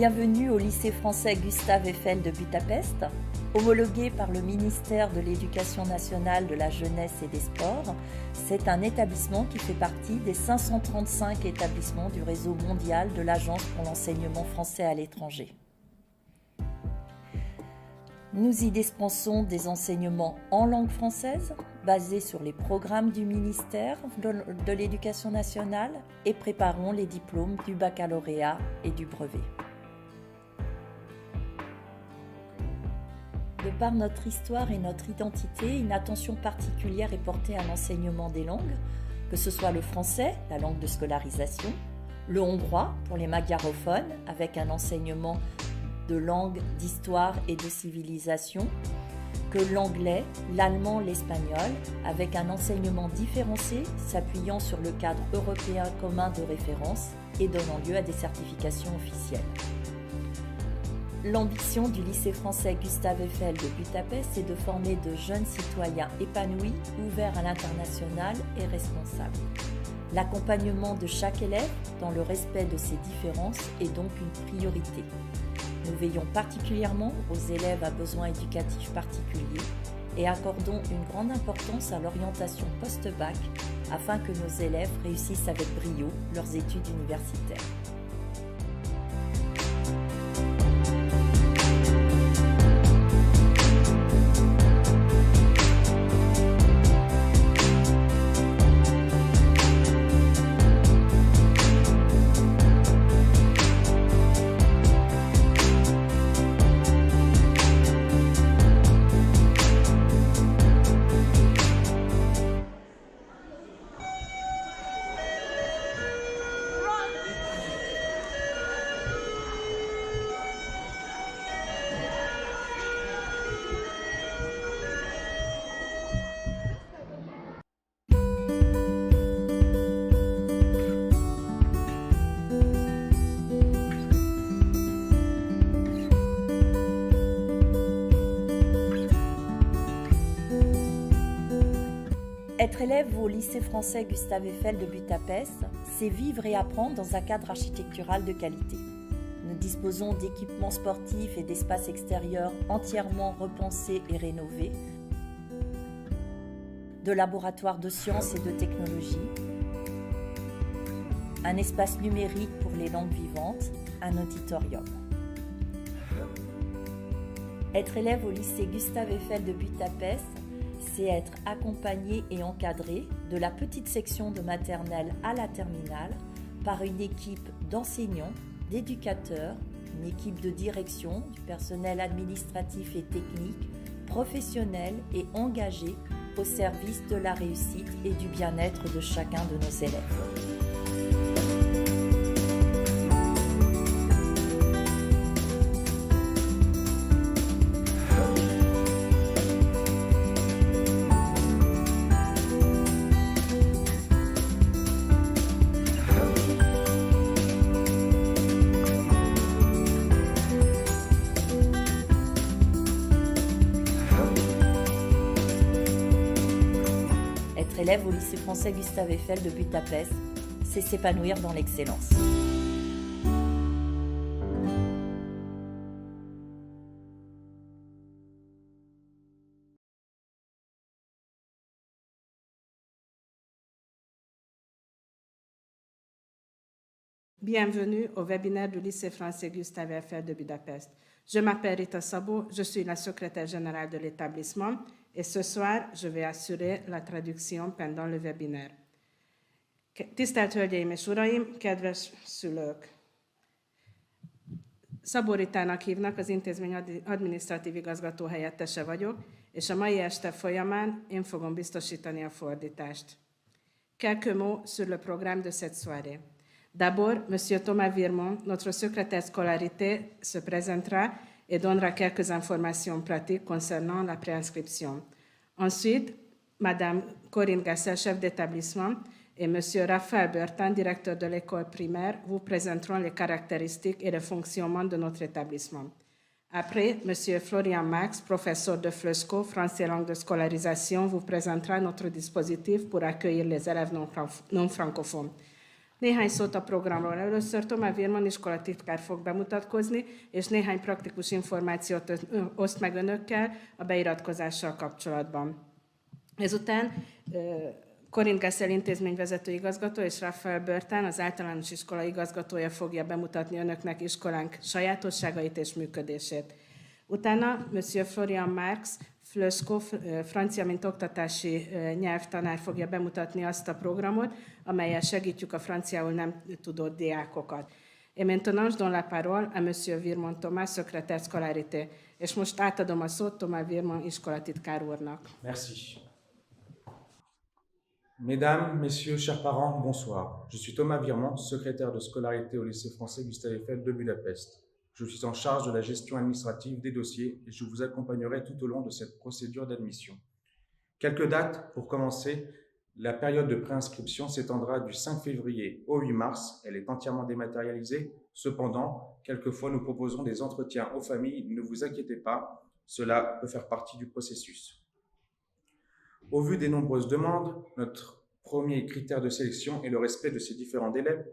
Bienvenue au lycée français Gustave Eiffel de Budapest. Homologué par le ministère de l'Éducation nationale, de la jeunesse et des sports, c'est un établissement qui fait partie des 535 établissements du réseau mondial de l'Agence pour l'enseignement français à l'étranger. Nous y dispensons des enseignements en langue française, basés sur les programmes du ministère de l'Éducation nationale, et préparons les diplômes du baccalauréat et du brevet. De par notre histoire et notre identité, une attention particulière est portée à l'enseignement des langues, que ce soit le français, la langue de scolarisation, le hongrois pour les magyarophones, avec un enseignement de langue, d'histoire et de civilisation, que l'anglais, l'allemand, l'espagnol, avec un enseignement différencié s'appuyant sur le cadre européen commun de référence et donnant lieu à des certifications officielles. L'ambition du lycée français Gustave Eiffel de Budapest est de former de jeunes citoyens épanouis, ouverts à l'international et responsables. L'accompagnement de chaque élève dans le respect de ses différences est donc une priorité. Nous veillons particulièrement aux élèves à besoins éducatifs particuliers et accordons une grande importance à l'orientation post-bac afin que nos élèves réussissent avec brio leurs études universitaires. Être élève au lycée français Gustave Eiffel de Budapest, c'est vivre et apprendre dans un cadre architectural de qualité. Nous disposons d'équipements sportifs et d'espaces extérieurs entièrement repensés et rénovés, de laboratoires de sciences et de technologie, un espace numérique pour les langues vivantes, un auditorium. Être élève au lycée Gustave Eiffel de Budapest, c'est être accompagné et encadré de la petite section de maternelle à la terminale par une équipe d'enseignants, d'éducateurs, une équipe de direction, du personnel administratif et technique, professionnel et engagé au service de la réussite et du bien-être de chacun de nos élèves. Être élève au lycée français Gustave Eiffel de Budapest, c'est s'épanouir dans l'excellence. Bienvenue au webinaire du lycée français Gustave Eiffel de Budapest. Je m'appelle Rita Szabó, je suis la secrétaire générale de l'établissement et ce soir, je vais assurer la traduction pendant le webinaire. Tisztelt Hölgyeim és Uraim, kedves szülők! Szabó Ritának hívnak, az intézmény adminisztratív igazgató helyettese vagyok, és a mai este folyamán én fogom biztosítani a fordítást. Quelques mots sur le programme de cette soirée. D'abord, M. Thomas Virmont, notre secrétaire scolarité, se présentera et donnera quelques informations pratiques concernant la préinscription. Ensuite, Mme Corinne Gassel, chef d'établissement, et M. Raphaël Bertin, directeur de l'école primaire, vous présenteront les caractéristiques et le fonctionnement de notre établissement. Après, M. Florian Max, professeur de FLESCO, français langue de scolarisation, vous présentera notre dispositif pour accueillir les élèves non francophones. Néhány szót a programról. Először Tomá Virman iskolatitkár fog bemutatkozni, és néhány praktikus információt oszt meg önökkel a beiratkozással kapcsolatban. Ezután Corinne Gessel intézményvezető igazgató és Raphael Börtán, az általános iskola igazgatója fogja bemutatni önöknek iskolánk sajátosságait és működését. Utána Monsieur Florian Marx, Flöszko, francia mint oktatási nyelvtanár fogja bemutatni azt a programot, amellyel segítjük a franciául nem tudó diákokat. Et maintenant, je donne la parole à Monsieur Virman Thomas, secrétaire scolarité. És most átadom a szót Thomas Virman iskolatitkár úrnak. Merci. Mesdames, Messieurs, chers parents, bonsoir. Je suis Thomas Virman, secrétaire de scolarité au lycée français Gustave Eiffel de Budapest. Je suis en charge de la gestion administrative des dossiers et je vous accompagnerai tout au long de cette procédure d'admission. Quelques dates pour commencer. La période de préinscription s'étendra du 5 février au 8 mars. Elle est entièrement dématérialisée. Cependant, quelquefois, nous proposons des entretiens aux familles. Ne vous inquiétez pas, cela peut faire partie du processus. Au vu des nombreuses demandes, notre premier critère de sélection est le respect de ces différents délais.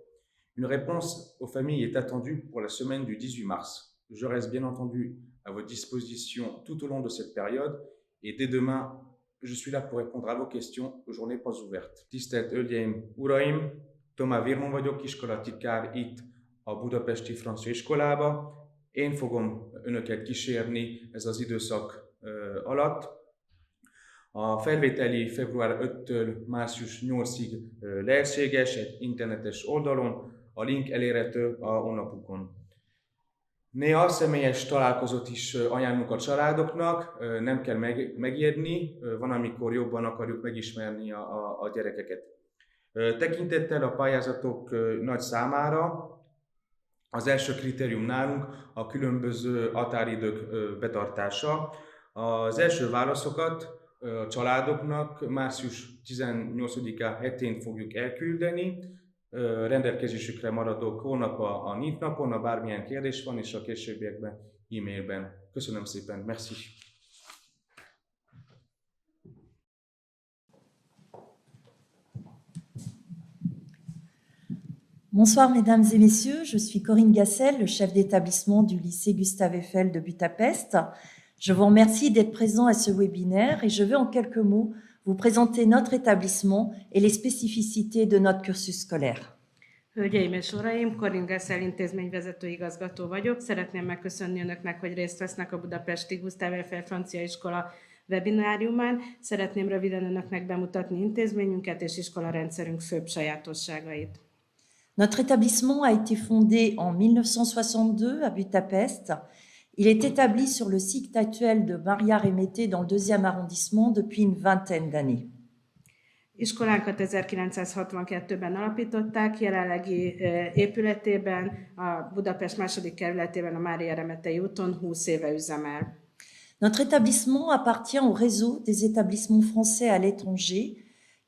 Une réponse aux familles est attendue pour la semaine du 18 mars. Je reste bien entendu à votre disposition tout au long de cette période et dès demain, je suis là pour répondre à vos questions aux journées pas ouvertes. Tisztelt Hölgyeim, Uraim! Tomá Virman vagyok, iskolatitkár itt a Budapesti Francia Iskolába. Én fogom önöket kísérni ez az időszak alatt. A felvételi február 5-től március 8-ig lehetséges egy internetes oldalon, a link elérhető a honlapukon. Néha személyes találkozót is ajánlunk a családoknak, nem kell megijedni, van, amikor jobban akarjuk megismerni a gyerekeket. Tekintettel a pályázatok nagy számára, az első kritérium nálunk a különböző határidők betartása. Az első válaszokat a családoknak március 18-án hetén fogjuk elküldeni. Rendelkezésükre maradok holnap a nyílt napon, ha bármilyen kérdés van, és a későbbiekben e-mailben. Köszönöm szépen, merci. Bonsoir mesdames et messieurs, je suis Corinne Gessel, le chef d'établissement du lycée Gustave Eiffel de Budapest. Je vous remercie d'être présent à ce webinaire et je vais en quelques mots vous présenter notre établissement et les spécificités de notre cursus scolaire. Hölgyeim és uraim, Corinne Gessel intézményvezető igazgató vagyok. Szeretném megköszönni önöknek, hogy részt vesznek a budapesti Gustave Eiffel francia iskola webináriumán. Szeretném röviden önöknek bemutatni intézményünket és iskolarendszerünk főbb sajátosságait. Notre établissement a été fondé en 1962 à Budapest. Il est établi sur le site actuel de Maria Remeté dans le 2e arrondissement depuis une vingtaine d'années. Iskolánkat 1962-ben alapították, jelenlegi épületében, a Budapest második kerületében, a Mária Remetei úton 20 éve üzemel. Notre établissement appartient au réseau des établissements français à l'étranger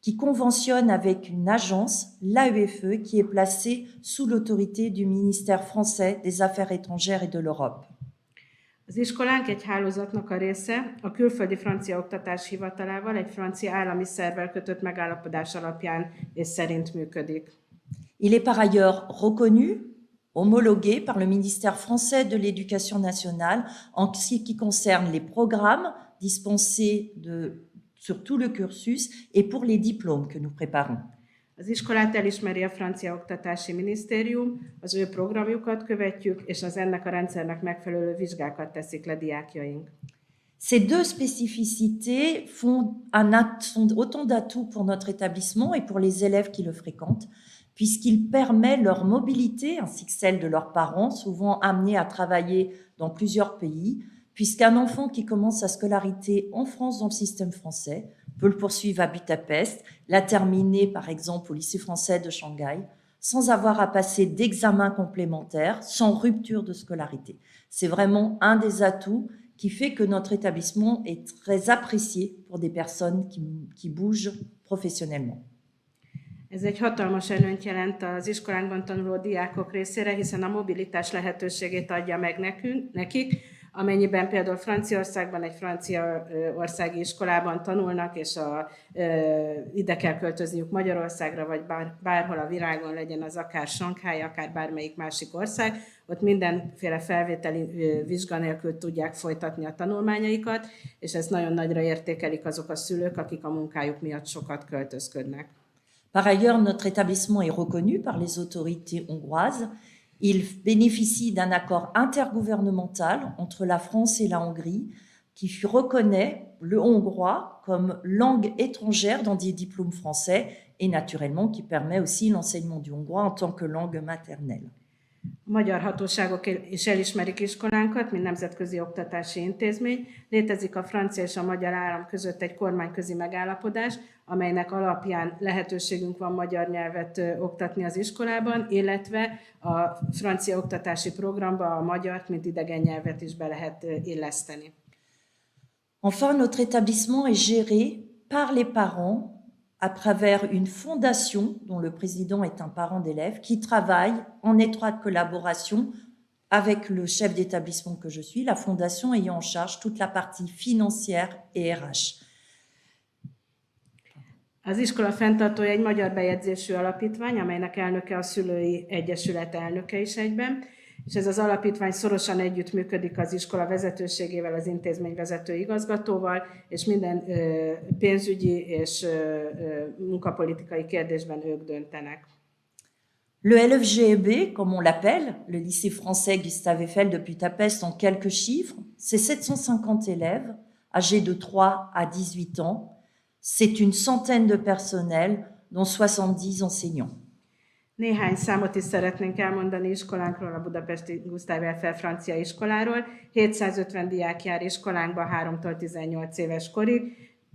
qui conventionne avec une agence, l'AEFE, qui est placée sous l'autorité du ministère français des Affaires étrangères et de l'Europe. Az iskolánk egy hálózatnak a része, a Külföldi Francia Oktatás Hivatalával, egy francia állami szervvel kötött megállapodás alapján és szerint működik. Il est par ailleurs reconnu, homologué par le ministère français de l'Éducation nationale en ce qui concerne les programmes dispensés sur tout le cursus et pour les diplômes que nous préparons. Az iskolát elismeri a francia oktatási minisztérium, az ő programjukat követjük, és az ennek a rendszernek megfelelő vizsgákat teszik le diákjaink. Ces deux spécificités sont autant d'atouts pour notre établissement et pour les élèves qui le fréquentent, puisqu'il permet leur mobilité ainsi que celle de leurs parents, souvent amenés à travailler dans plusieurs pays, puisqu'un enfant qui commence sa scolarité en France dans le système français peut le poursuivre à Budapest, la terminer par exemple au lycée français de Shanghai, sans avoir à passer d'examens complémentaires, sans rupture de scolarité. C'est vraiment un des atouts qui fait que notre établissement est très apprécié pour des personnes qui bougent professionnellement. Ez egy hatalmas előnyt jelent az iskolánkban tanuló diákok részére, hiszen a mobilitás lehetőségét adja meg nekik. Amennyiben például Franciaországban egy francia országi iskolában tanulnak, és ide kell költözniük Magyarországra, vagy bárhol a világon, legyen az akár Sankhály, akár bármelyik másik ország, ott mindenféle felvételi vizsga nélkül tudják folytatni a tanulmányaikat, és ezt nagyon nagyra értékelik azok a szülők, akik a munkájuk miatt sokat költözködnek. Par ailleurs, notre établissement est reconnu par les autorités hongroises. Il bénéficie d'un accord intergouvernemental entre la France et la Hongrie qui reconnaît le hongrois comme langue étrangère dans des diplômes français et naturellement qui permet aussi l'enseignement du hongrois en tant que langue maternelle. A magyar hatóságok is elismerik iskolánkat, mint nemzetközi oktatási intézmény. Létezik a francia és a magyar állam között egy kormányközi megállapodás, amelynek alapján lehetőségünk van magyar nyelvet oktatni az iskolában, illetve a francia oktatási programba a magyart, mint idegen nyelvet is be lehet illeszteni. Enfin, notre établissement est géré par les parents à travers une fondation dont le président est un parent d'élève qui travaille en étroite collaboration avec le chef d'établissement que je suis, la fondation ayant en charge toute la partie financière et RH. Az iskola fenntartója egy magyar bejegyzésű alapítvány, amelynek elnöke a Szülői Egyesület elnöke is egyben, és ez az alapítvány szorosan együttműködik az iskola vezetőségével, az intézmény vezető igazgatóval, és minden pénzügyi és munkapolitikai kérdésben ők döntenek. Le LFGEB, comme on l'appelle, le lycée français Gustave Eiffel de Budapest en quelques chiffres, c'est 750 élèves âgés de 3 à 18 ans. C'est une centaine de personnels, dont 70 enseignants. Néhány számot is szeretnénk elmondani iskolánkról, a budapesti Gustave Eiffel francia iskoláról. 750 diák jár iskolánkba 3-tól 18 éves korig,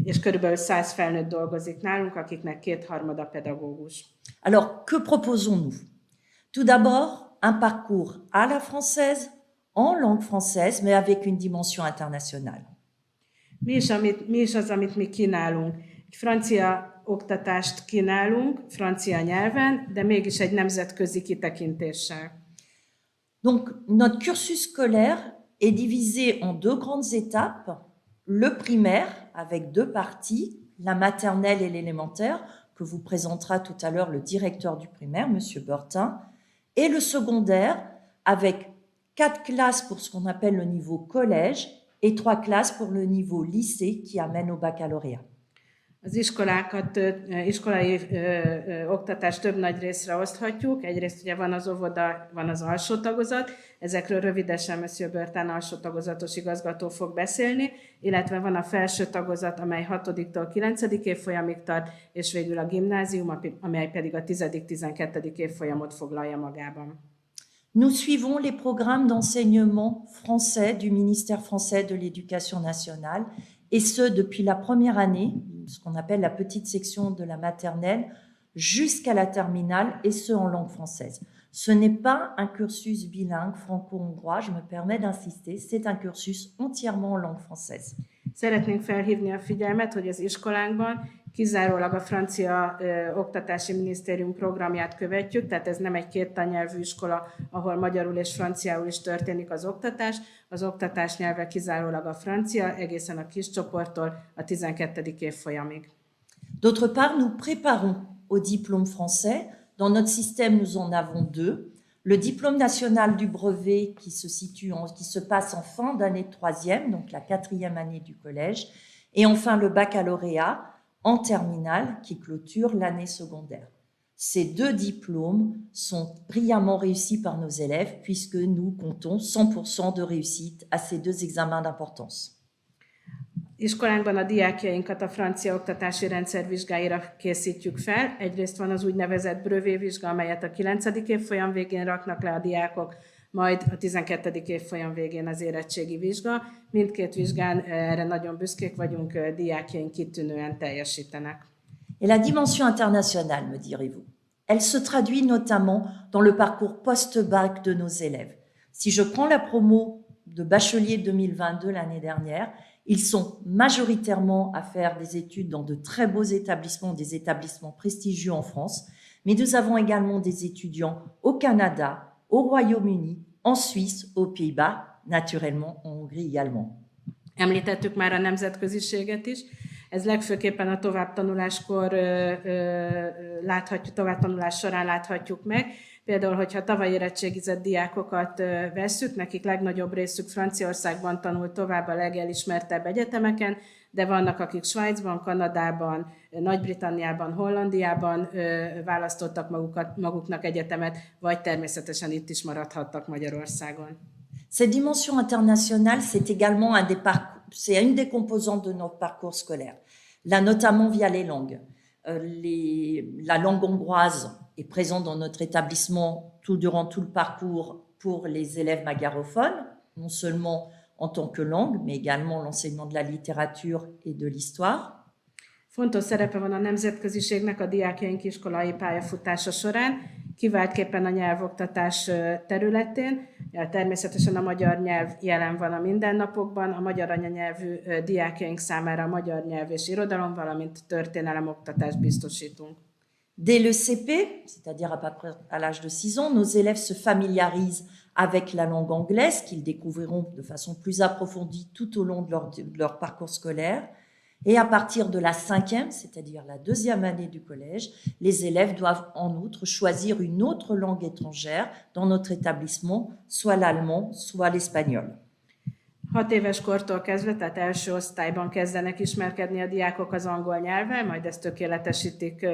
és körülbelül 100 felnőtt dolgozik nálunk, akiknek 2/3 pedagógus. Alors, que proposons-nous? Tout d'abord, un parcours à la française, en langue française, mais avec une dimension internationale. Mi is az, amit mi kínálunk? Egy francia oktatást kínálunk, francia nyelven, de mégis egy nemzetközi kitekintéssel. Donc, notre cursus scolaire est divisé en 2 grandes étapes. Le primaire, avec 2 parties, la maternelle et l'élémentaire, que vous présentera tout à l'heure le directeur du primaire, M. Bertin, et le secondaire, avec 4 classes pour ce qu'on appelle le niveau collège, et 3 classes pour le niveau lycée qui amène au baccalauréat. Az iskolai oktatást több nagy részre oszthatjuk. Egyrészt ugye van az óvoda, van az alsó tagozat, ezekről rövidesen M. Bertin alsó tagozatos igazgató fog beszélni, illetve van a felső tagozat, amely 6-tól 9. évfolyamig tart, és végül a gimnázium, amely pedig a 10.-12. évfolyamot foglalja magában. Nous suivons les programmes d'enseignement français du ministère français de l'Éducation nationale, et ce depuis la première année, ce qu'on appelle la petite section de la maternelle, jusqu'à la terminale, et ce en langue française. Ce n'est pas un cursus bilingue franco-hongrois, je me permets d'insister, c'est un cursus entièrement en langue française. Szeretnénk felhívni a figyelmet, hogy az iskolánkban kizárólag a francia oktatási minisztérium programját követjük, tehát ez nem egy 2 tannyelvű iskola, ahol magyarul és franciául is történik az oktatás. Az oktatás nyelve kizárólag a francia, egészen a kis csoporttól a 12. évfolyamig. D'autre part, nous préparons au diplôme français. Dans notre système, nous en avons 2. Le diplôme national du brevet qui se passe en fin d'année de 3e, donc la 4e année du collège, et enfin le baccalauréat en terminale qui clôture l'année secondaire. Ces 2 diplômes sont brillamment réussis par nos élèves puisque nous comptons 100% de réussite à ces 2 examens d'importance. Iskolánkban a diákjainkat a francia oktatási rendszer vizsgáira készítjük fel. Egyrészt van az úgynevezett brevet vizsga, amelyet a 9. évfolyam végén raknak le a diákok, majd a 12. évfolyam végén az érettségi vizsga. Mindkét vizsgán erre nagyon büszkék vagyunk, diákjaink kitűnően teljesítenek. Et la dimension internationale, me direz-vous, elle se traduit notamment dans le parcours post-bac de nos élèves. Si je prends la promo de bachelier 2022 l'année dernière, ils sont majoritairement à faire des études dans de très beaux établissements, des établissements prestigieux en France, mais nous avons également des étudiants au Canada, au Royaume-Uni, en Suisse, aux Pays-Bas, naturellement en Hongrie également. Említettük már a nemzetköziséget is. Ez legfőképpen a továbbtanuláskor továbbtanulás során láthatjuk meg. Például, hogyha tavaly érettségizett diákokat vesszük, nekik legnagyobb részük Franciaországban tanult tovább a legelismertebb egyetemeken, de vannak, akik Svájcban, Kanadában, Nagy-Britanniában, Hollandiában választottak maguknak egyetemet, vagy természetesen itt is maradhattak Magyarországon. Cette dimension internationale, c'est également c'est une des composantes de notre parcours scolaire, là notamment via les langues. La langue hongroise est présente dans notre établissement durant tout le parcours pour les élèves magyarophones, non seulement en tant que langue, mais également l'enseignement de la littérature et de l'histoire. Fontos szerepe van a nemzetköziségnek a diákjaink iskolai pályafutása során, kiváltképpen a nyelvoktatás területén. Természetesen a magyar nyelv jelen van a mindennapokban, a magyar anyanyelvű diákjaink számára a magyar nyelv és irodalom, valamint történelem oktatást biztosítunk. Dès le CP, c'est-à-dire à peu près à l'âge de 6 ans, nos élèves se familiarisent avec la langue anglaise qu'ils découvriront de façon plus approfondie tout au long de leur parcours scolaire. Et à partir de la 5e, c'est-à-dire la 2e année du collège, les élèves doivent en outre choisir une autre langue étrangère dans notre établissement, soit l'allemand, soit l'espagnol. 6 éves kortól kezdve, tehát első osztályban kezdenek ismerkedni a diákok az angol nyelvvel, majd ezt tökéletesítik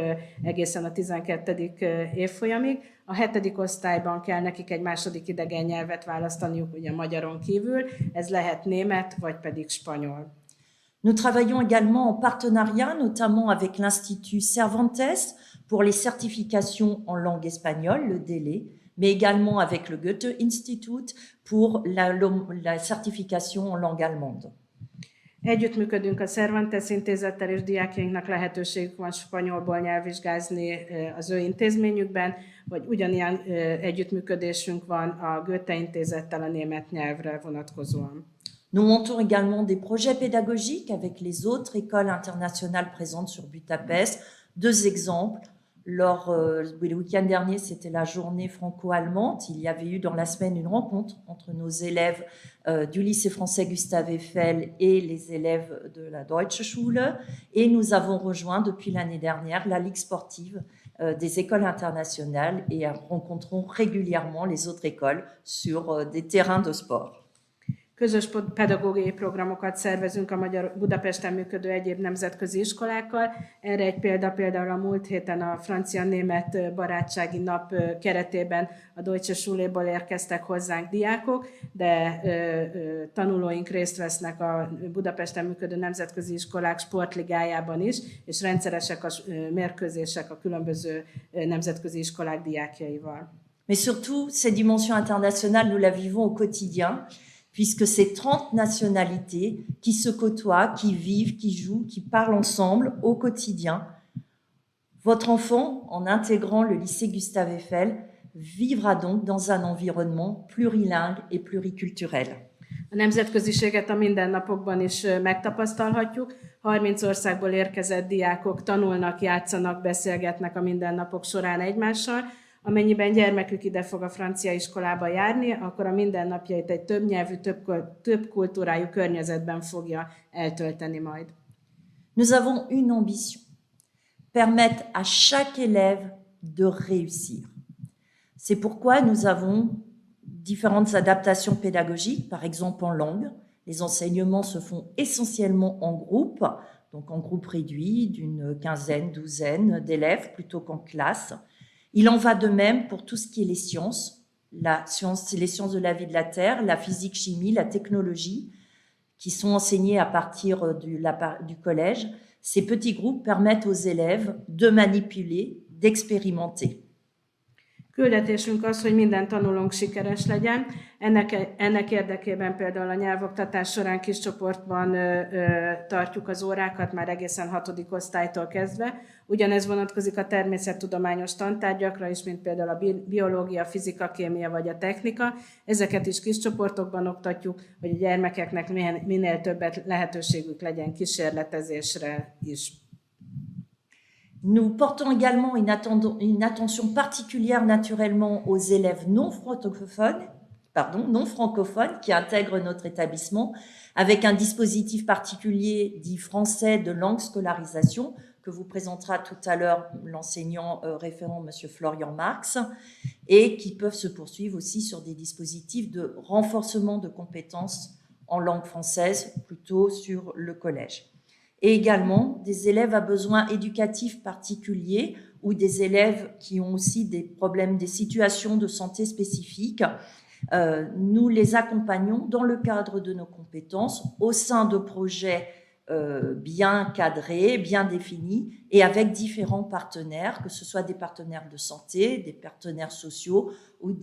egészen a 12. évfolyamig. A 7. osztályban kell nekik egy második idegen nyelvet választaniuk, ugye magyaron kívül, ez lehet német, vagy pedig spanyol. Nous travaillons également en partenariat, notamment avec l'Institut Cervantes pour les certifications en langue espagnole, le DELE, mais également avec le Goethe Institut pour la certification en langue allemande. Együttműködünk a Cervantes intézettel, és diákjainknak lehetőségük van spanyolból nyelvvizsgázni az ő intézményükben, vagy ugyanilyen együttműködésünk van a Goethe intézettel a német nyelvre vonatkozóan. Nous montons également des projets pédagogiques avec les autres écoles internationales présentes sur Budapest. 2 exemples. Le week-end dernier, c'était la journée franco-allemande. Il y avait eu dans la semaine une rencontre entre nos élèves du lycée français Gustave Eiffel et les élèves de la Deutsche Schule. Et nous avons rejoint depuis l'année dernière la Ligue sportive des écoles internationales et rencontrons régulièrement les autres écoles sur des terrains de sport. Közös pedagógiai programokat szervezünk a Budapesten működő egyéb nemzetközi iskolákkal. Erre egy például a múlt héten a francia-német barátsági nap keretében a Deutsche Schuléból érkeztek hozzánk diákok, de tanulóink részt vesznek a Budapesten működő nemzetközi iskolák sportligájában is, és rendszeresek a mérkőzések a különböző nemzetközi iskolák diákjaival. Mais surtout, ces dimensions internationales, nous la vivons au quotidien, puisque c'est 30 nationalités qui se côtoient, qui vivent, qui jouent, qui parlent ensemble au quotidien. Votre enfant, en intégrant le lycée Gustave Eiffel, vivra donc dans un environnement plurilingue et pluriculturel. A nemzetköziséget a mindennapokban is megtapasztalhatjuk. 30 országból érkezett diákok tanulnak, játszanak, beszélgetnek a mindennapok során egymással. Amennyiben gyermekük ide fog a francia iskolába járni, akkor a mindennapjait egy többnyelvű, több kultúrájú környezetben fogja eltölteni majd. Nous avons une ambition, permettre à chaque élève de réussir. C'est pourquoi nous avons différentes adaptations pédagogiques, par exemple en langue. Les enseignements se font essentiellement en groupe, donc en groupe réduit d'une quinzaine, douzaine d'élèves plutôt qu'en classe. Il en va de même pour tout ce qui est les sciences de la vie de la Terre, la physique, chimie, la technologie, qui sont enseignées à partir du collège. Ces petits groupes permettent aux élèves de manipuler, d'expérimenter. Küldetésünk az, hogy minden tanulónk sikeres legyen. Ennek érdekében például a nyelvoktatás során kis csoportban tartjuk az órákat, már egészen 6. osztálytól kezdve. Ugyanez vonatkozik a természettudományos tantárgyakra is, mint például a biológia, fizika, kémia vagy a technika. Ezeket is kis csoportokban oktatjuk, hogy a gyermekeknek minél többet lehetőségük legyen kísérletezésre is. Nous portons également une attention particulière naturellement aux élèves non francophones. non francophones qui intègrent notre établissement avec un dispositif particulier dit français de langue scolarisation que vous présentera tout à l'heure l'enseignant référent, M. Florian Marx, et qui peuvent se poursuivre aussi sur des dispositifs de renforcement de compétences en langue française, plutôt sur le collège. Et également des élèves à besoins éducatifs particuliers ou des élèves qui ont aussi des problèmes, des situations de santé spécifiques. Nous les accompagnons dans le cadre de nos compétences au sein de projets bien cadrés, bien définis et avec différents partenaires, que ce soit des partenaires de santé, des partenaires sociaux ou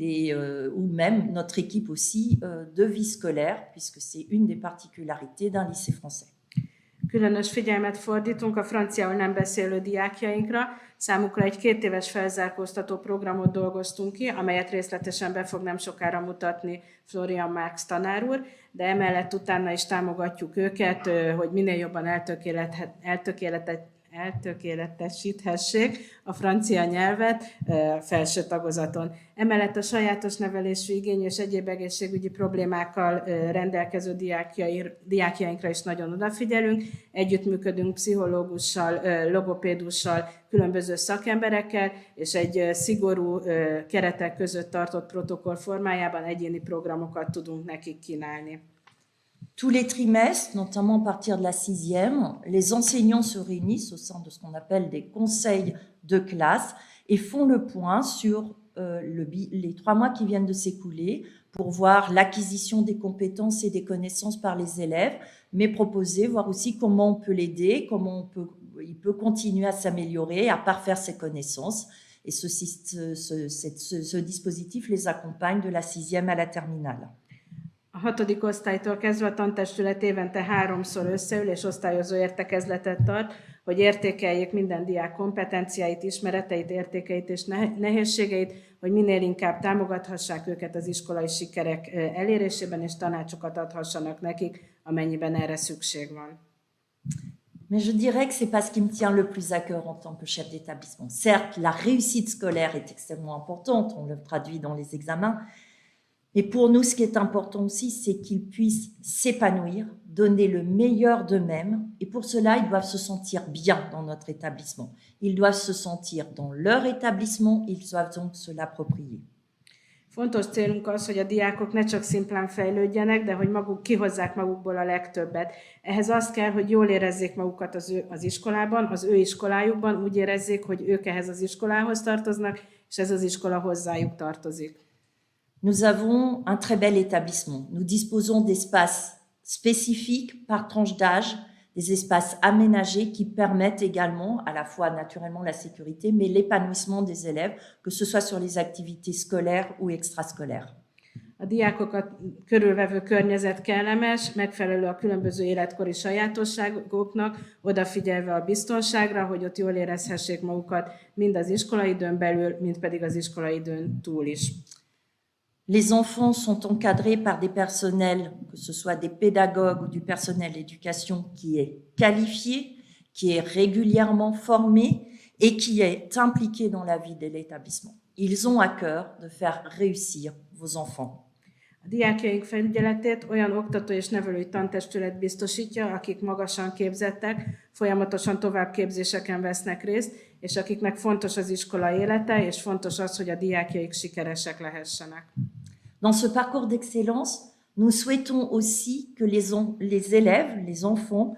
même notre équipe aussi de vie scolaire, puisque c'est une des particularités d'un lycée français. Különös figyelmet fordítunk a franciául nem beszélő diákjainkra. Számukra egy 2 éves felzárkóztató programot dolgoztunk ki, amelyet részletesen be fog nem sokára mutatni Florian Marx tanár úr, de emellett utána is támogatjuk őket, hogy minél jobban eltökéletesíthessék a francia nyelvet felső tagozaton. Emellett a sajátos nevelésű igényű és egyéb egészségügyi problémákkal rendelkező diákjainkra is nagyon odafigyelünk. Együttműködünk pszichológussal, logopédussal, különböző szakemberekkel, és egy szigorú keretek között tartott protokoll formájában egyéni programokat tudunk nekik kínálni. Tous les trimestres, notamment à partir de la 6e, les enseignants se réunissent au sein de ce qu'on appelle des conseils de classe et font le point sur les 3 mois qui viennent de s'écouler pour voir l'acquisition des compétences et des connaissances par les élèves, mais proposer, voir aussi comment on peut l'aider, comment il peut continuer à s'améliorer, à parfaire ses connaissances. Et ce dispositif les accompagne de la 6e à la terminale. A 6. osztálytól kezdve a tantestület évente 3-szor összeül és osztályozó értekezletet tart, hogy értékeljék minden diák kompetenciáit, ismereteit, értékeit és nehézségeit, hogy minél inkább támogathassák őket az iskolai sikerek elérésében, és tanácsokat adhassanak nekik, amennyiben erre szükség van. Mais je dirais que c'est pas ce qui me tient le plus à cœur en tant que chef d'établissement. Certes, la réussite scolaire est extrêmement importante, on le traduit dans les examens, mais pour nous, ce qui est important aussi, c'est qu'ils puissent s'épanouir, donner le meilleur d'eux-mêmes. Et pour cela, ils doivent se sentir bien dans notre établissement. Ils doivent se sentir dans leur établissement, ils doivent donc se l'approprier. Fontos célunk az, hogy a diákok ne csak szimplán fejlődjenek, de hogy maguk kihozzák magukból a legtöbbet. Ehhez az kell, hogy jól érezzék magukat az iskolában, az ő iskolájukban, úgy érezzék, hogy ők ehhez az iskolához tartoznak, és ez az iskola hozzájuk tartozik. Nous avons un très bel établissement. Nous disposons d'espaces spécifiques par tranche d'âge, des espaces aménagés qui permettent également à la fois naturellement la sécurité, mais l'épanouissement des élèves, que ce soit sur les activités scolaires ou extrascolaires. A diákokat körülvevő környezet kellemes, megfelelő a különböző életkori sajátosságoknak, odafigyelve a biztonságra, hogy ott jól érezhessék magukat mind az iskolaidőn belül, mind pedig az iskolaidőn túl is. Les enfants sont encadrés par des personnels, que ce soit des pédagogues ou du personnel d'éducation qui est qualifié, qui est régulièrement formé et qui est impliqué dans la vie de l'établissement. Ils ont à cœur de faire réussir vos enfants. A diákjaink felügyeletét olyan oktató és nevelői tantestület biztosítja, akik magasan képzettek, folyamatosan továbbképzéseken vesznek részt, és akiknek fontos az iskola élete, és fontos az, hogy a diákjaik sikeresek lehessenek. Dans ce parcours d'excellence, nous souhaitons aussi que les élèves, les enfants,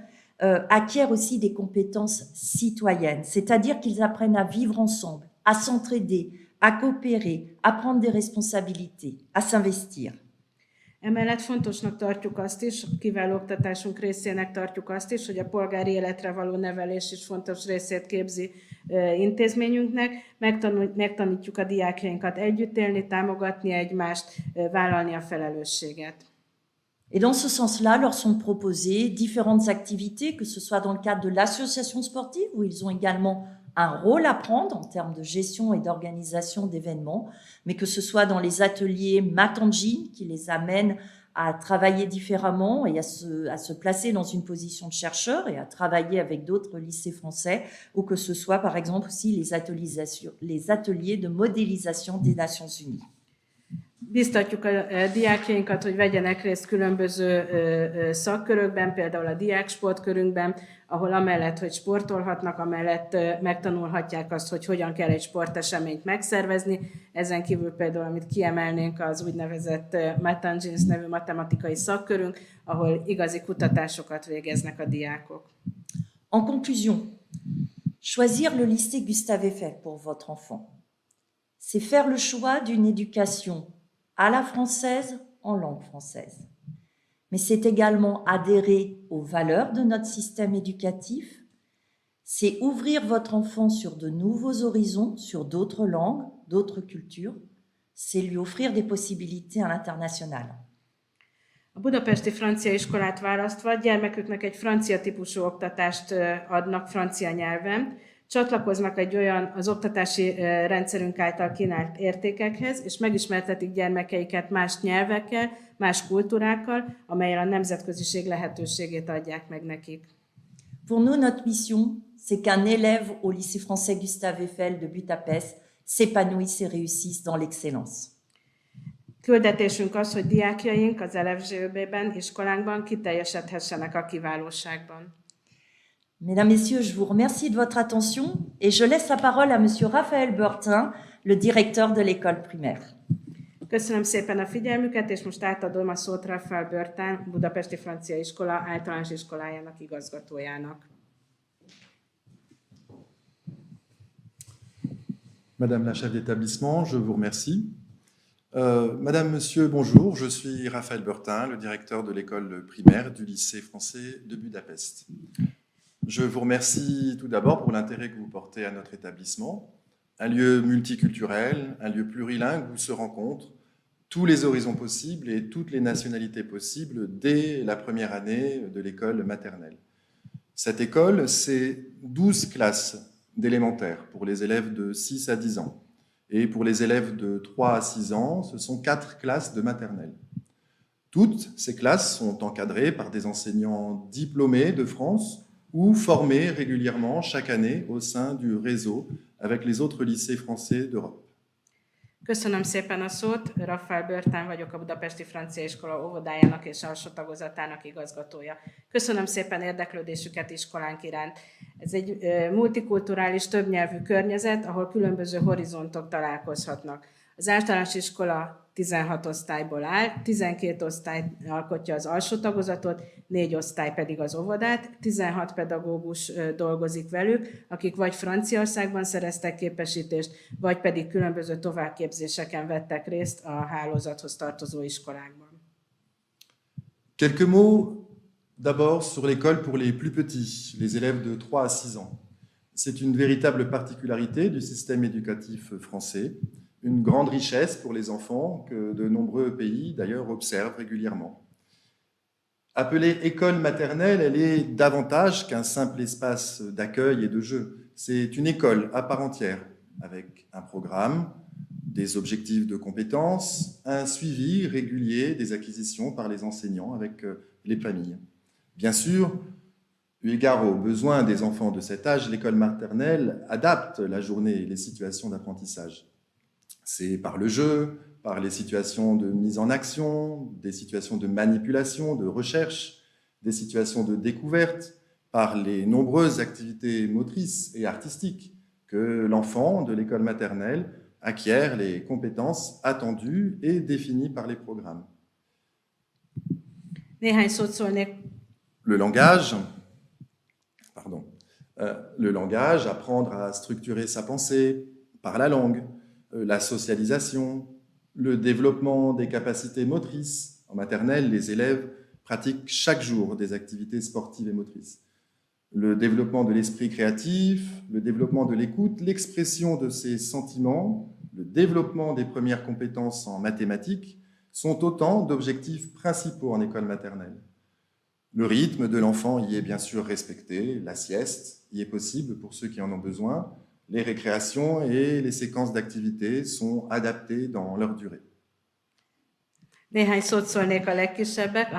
acquièrent aussi des compétences citoyennes, c'est-à-dire qu'ils apprennent à vivre ensemble, à s'entraider, à coopérer, à prendre des responsabilités, à s'investir. Emellett fontosnak tartjuk azt is, kiváló oktatásunk részének tartjuk azt is, hogy a polgári életre való nevelés is fontos részét képzi intézményünknek. Megtanítjuk a diákjainkat együtt élni, támogatni egymást, vállalni a felelősséget. Et dans ce sens-là, leur sont proposées différentes activités, que ce soit dans le cadre de l'association sportive, où ils ont également un rôle à prendre en termes de gestion et d'organisation d'événements, mais que ce soit dans les ateliers Matangine qui les amènent à travailler différemment et à se placer dans une position de chercheur et à travailler avec d'autres lycées français, ou que ce soit par exemple aussi les ateliers de modélisation des Nations Unies. Biztatjuk a diákjainkat, hogy vegyenek részt különböző szakkörökben, például a diáksportkörünkben, ahol amellett, hogy sportolhatnak, amellett megtanulhatják azt, hogy hogyan kell egy sporteseményt megszervezni. Ezen kívül például, amit kiemelnénk, az úgynevezett Math&Gens nevű matematikai szakkörünk, ahol igazi kutatásokat végeznek a diákok. En conclusion, choisir le lycée Gustave Eiffel pour votre enfant, c'est faire le choix d'une éducation à la française en langue française. Mais c'est également adhérer aux valeurs de notre système éducatif, c'est ouvrir votre enfant sur de nouveaux horizons, sur d'autres langues, d'autres cultures, c'est lui offrir des possibilités à l'international. A budapesti francia iskolát választva gyermeküknek egy francia típusú oktatást adnak francia nyelven, csatlakoznak egy olyan az oktatási rendszerünk által kínált értékekhez, és megismertetik gyermekeiket más nyelvekkel, más kultúrákkal, amellyel a nemzetköziség lehetőségét adják meg nekik. Pour nous, notre mission, c'est qu'un élève au lycée français Gustave Eiffel de Budapest s'épanouisse et réussisse dans l'excellence. Küldetésünk az, hogy diákjaink az LFGÖB-ben, iskolánkban kiteljesedhessenek a kiválóságban. Mesdames, Messieurs, je vous remercie de votre attention et je laisse la parole à Monsieur Raphaël Beurtin, le directeur de l'école primaire. Köszönöm szépen a figyelmüket, és most átadom a szót Raphaël Beurtin, Budapesti Francia Iskola általános iskolájának igazgatójának. Madame la chef d'établissement, je vous remercie. Madame, Monsieur, bonjour. Je suis Raphaël Beurtin, le directeur de l'école primaire du lycée français de Budapest. Je vous remercie tout d'abord pour l'intérêt que vous portez à notre établissement, un lieu multiculturel, un lieu plurilingue où se rencontrent tous les horizons possibles et toutes les nationalités possibles dès la première année de l'école maternelle. Cette école, c'est 12 classes d'élémentaire pour les élèves de 6 à 10 ans. Et pour les élèves de 3 à 6 ans, ce sont 4 classes de maternelle. Toutes ces classes sont encadrées par des enseignants diplômés de France ou formés régulièrement chaque année au sein du réseau avec les autres lycées français d'Europe. Köszönöm szépen a szót, Raphaël Beurtin vagyok, a Budapesti Francia Iskola óvodájának és alsó tagozatának igazgatója. Köszönöm szépen érdeklődésüket iskolánk iránt. Ez egy multikulturális, többnyelvű környezet, ahol különböző horizontok találkozhatnak. Az általános iskola 16 osztályból áll, 12 osztály alkotja az alsó tagozatot, 4 osztály pedig az óvodát, 16 pedagógus dolgozik velük, akik vagy Franciaországban szereztek képesítést, vagy pedig különböző továbbképzéseken vettek részt a hálózathoz tartozó iskolákban. Quelques mots d'abord sur l'école pour les plus petits, les élèves de 3 à 6 ans. C'est une véritable particularité du système éducatif français, une grande richesse pour les enfants que de nombreux pays d'ailleurs observent régulièrement. Appelée école maternelle, elle est davantage qu'un simple espace d'accueil et de jeu. C'est une école à part entière, avec un programme, des objectifs de compétences, un suivi régulier des acquisitions par les enseignants avec les familles. Bien sûr, eu égard aux besoins des enfants de cet âge, l'école maternelle adapte la journée et les situations d'apprentissage. C'est par le jeu, par les situations de mise en action, des situations de manipulation, de recherche, des situations de découverte, par les nombreuses activités motrices et artistiques que l'enfant de l'école maternelle acquiert les compétences attendues et définies par les programmes. Le langage, apprendre à structurer sa pensée par la langue, la socialisation, le développement des capacités motrices. En maternelle, les élèves pratiquent chaque jour des activités sportives et motrices. Le développement de l'esprit créatif, le développement de l'écoute, l'expression de ses sentiments, le développement des premières compétences en mathématiques sont autant d'objectifs principaux en école maternelle. Le rythme de l'enfant y est bien sûr respecté, la sieste y est possible pour ceux qui en ont besoin, les récréations et les séquences d'activités sont adaptées dans leur durée. Néhány szót szólnék a legkisebbek, a